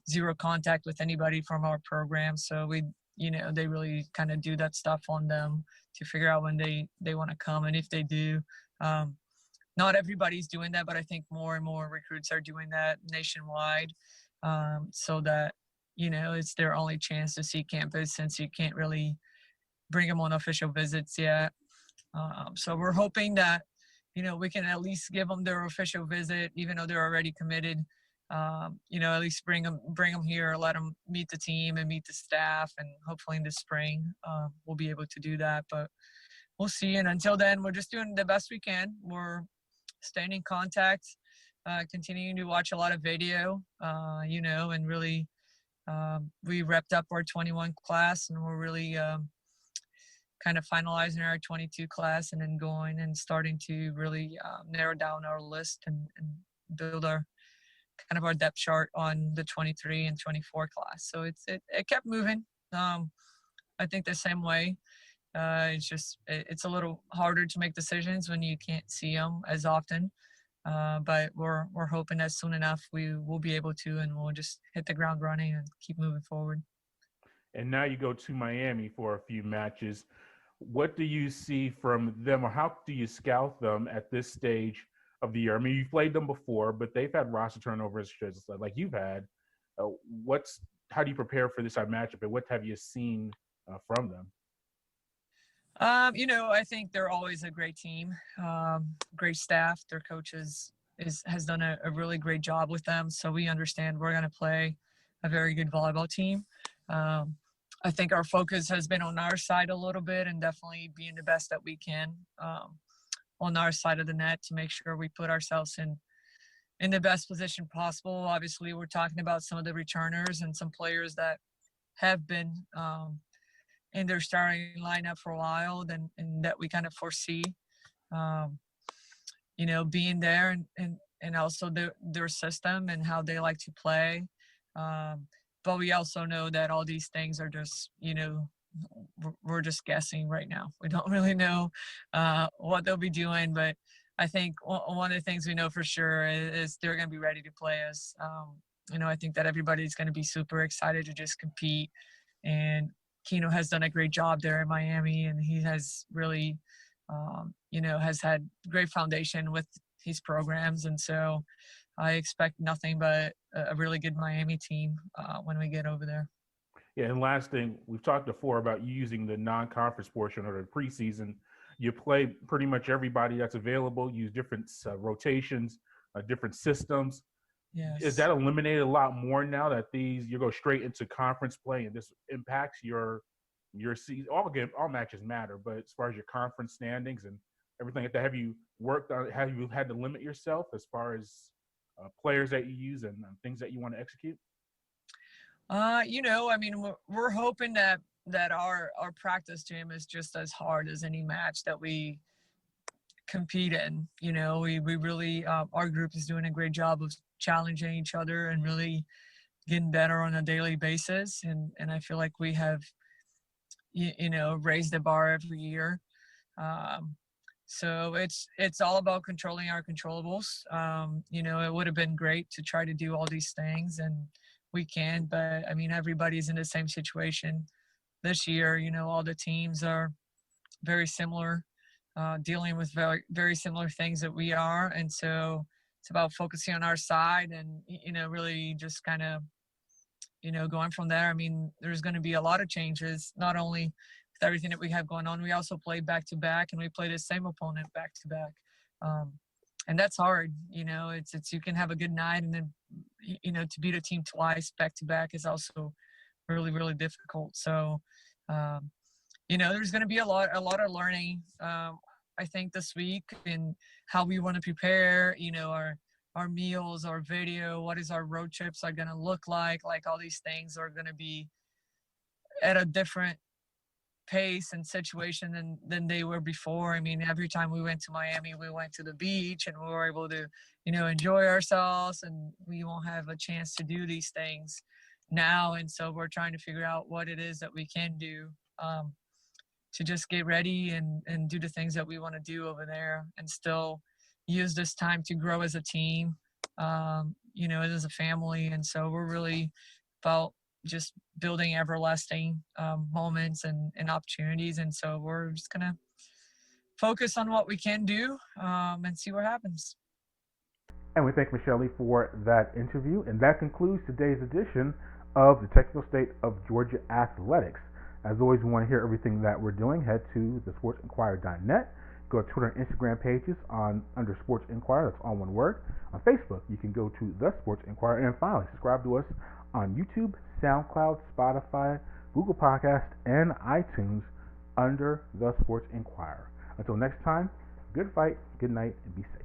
zero contact with anybody from our program, so we they really kind of do that stuff on them to figure out when they want to come. And if they do, not everybody's doing that, but I think more and more recruits are doing that nationwide, so that, it's their only chance to see campus since you can't really bring them on official visits yet. So we're hoping that, we can at least give them their official visit, even though they're already committed. At least bring them here, let them meet the team and meet the staff, and hopefully in the spring we'll be able to do that. But we'll see. And until then, we're just doing the best we can. We're staying in contact, continuing to watch a lot of video, and really we repped up our 21 class, and we're really kind of finalizing our 22 class, and then going and starting to really narrow down our list and build our depth chart on the 23 and 24 class. So it kept moving. I think the same way. It's a little harder to make decisions when you can't see them as often. But we're hoping that soon enough we will be able to, and we'll just hit the ground running and keep moving forward. And now you go to Miami for a few matches. What do you see from them, or how do you scout them at this stage of the year? I mean, you've played them before, but they've had roster turnovers just like you've had. How do you prepare for this matchup, and what have you seen from them? I think they're always a great team, great staff. Their coaches has done a really great job with them, so we understand we're going to play a very good volleyball team. I think our focus has been on our side a little bit, and definitely being the best that we can on our side of the net to make sure we put ourselves in the best position possible. Obviously, we're talking about some of the returners and some players that have been in their starting lineup for a while, and that we kind of foresee, being there, and also their system and how they like to play. But we also know that all these things are just, we're just guessing right now. We don't really know what they'll be doing, but I think one of the things we know for sure is they're going to be ready to play us. I think that everybody's going to be super excited to just compete, and Keno has done a great job there in Miami, and he has really, has had great foundation with his programs. And so I expect nothing but a really good Miami team when we get over there. Yeah, and last thing, we've talked before about you using the non-conference portion or the preseason. You play pretty much everybody that's available, use different rotations, different systems. Yes. Is that eliminated a lot more now that you go straight into conference play, and this impacts your season? All matches matter, but as far as your conference standings and everything like that, have you worked on? Have you had to limit yourself as far as players that you use and things that you want to execute? We're hoping that our practice gym is just as hard as any match that we compete in. We really, our group is doing a great job of challenging each other and really getting better on a daily basis. And I feel like we have, raised the bar every year. So it's all about controlling our controllables. It would have been great to try to do all these things, and we can, but I mean, everybody's in the same situation this year. All the teams are very similar, dealing with very, very similar things that we are. And so it's about focusing on our side and, really just kind of, going from there. I mean, there's going to be a lot of changes, not only with everything that we have going on. We also play back-to-back, and we play the same opponent back-to-back. And that's hard. It's you can have a good night, and then, to beat a team twice back-to-back is also really, really difficult. So, there's going to be a lot of learning, I think, this week, in how we want to prepare, our meals, our video, what is our road trips are going to look like all these things are going to be at a different pace and situation than they were before. I mean, every time we went to Miami, we went to the beach and we were able to, enjoy ourselves, and we won't have a chance to do these things now. And so we're trying to figure out what it is that we can do to just get ready and do the things that we want to do over there, and still use this time to grow as a team, as a family. And so we're really about just building everlasting moments and opportunities. And so we're just going to focus on what we can do and see what happens. And we thank Michelle for that interview. And that concludes today's edition of the Technical State of Georgia Athletics. As always, we want to hear everything that we're doing. Head to thesportsinquirer.net. Go to Twitter and Instagram pages under Sports Inquirer. That's all one word. On Facebook, you can go to The Sports Inquirer. And finally, subscribe to us on YouTube, SoundCloud, Spotify, Google Podcast, and iTunes under The Sports Inquirer. Until next time, good fight, good night, and be safe.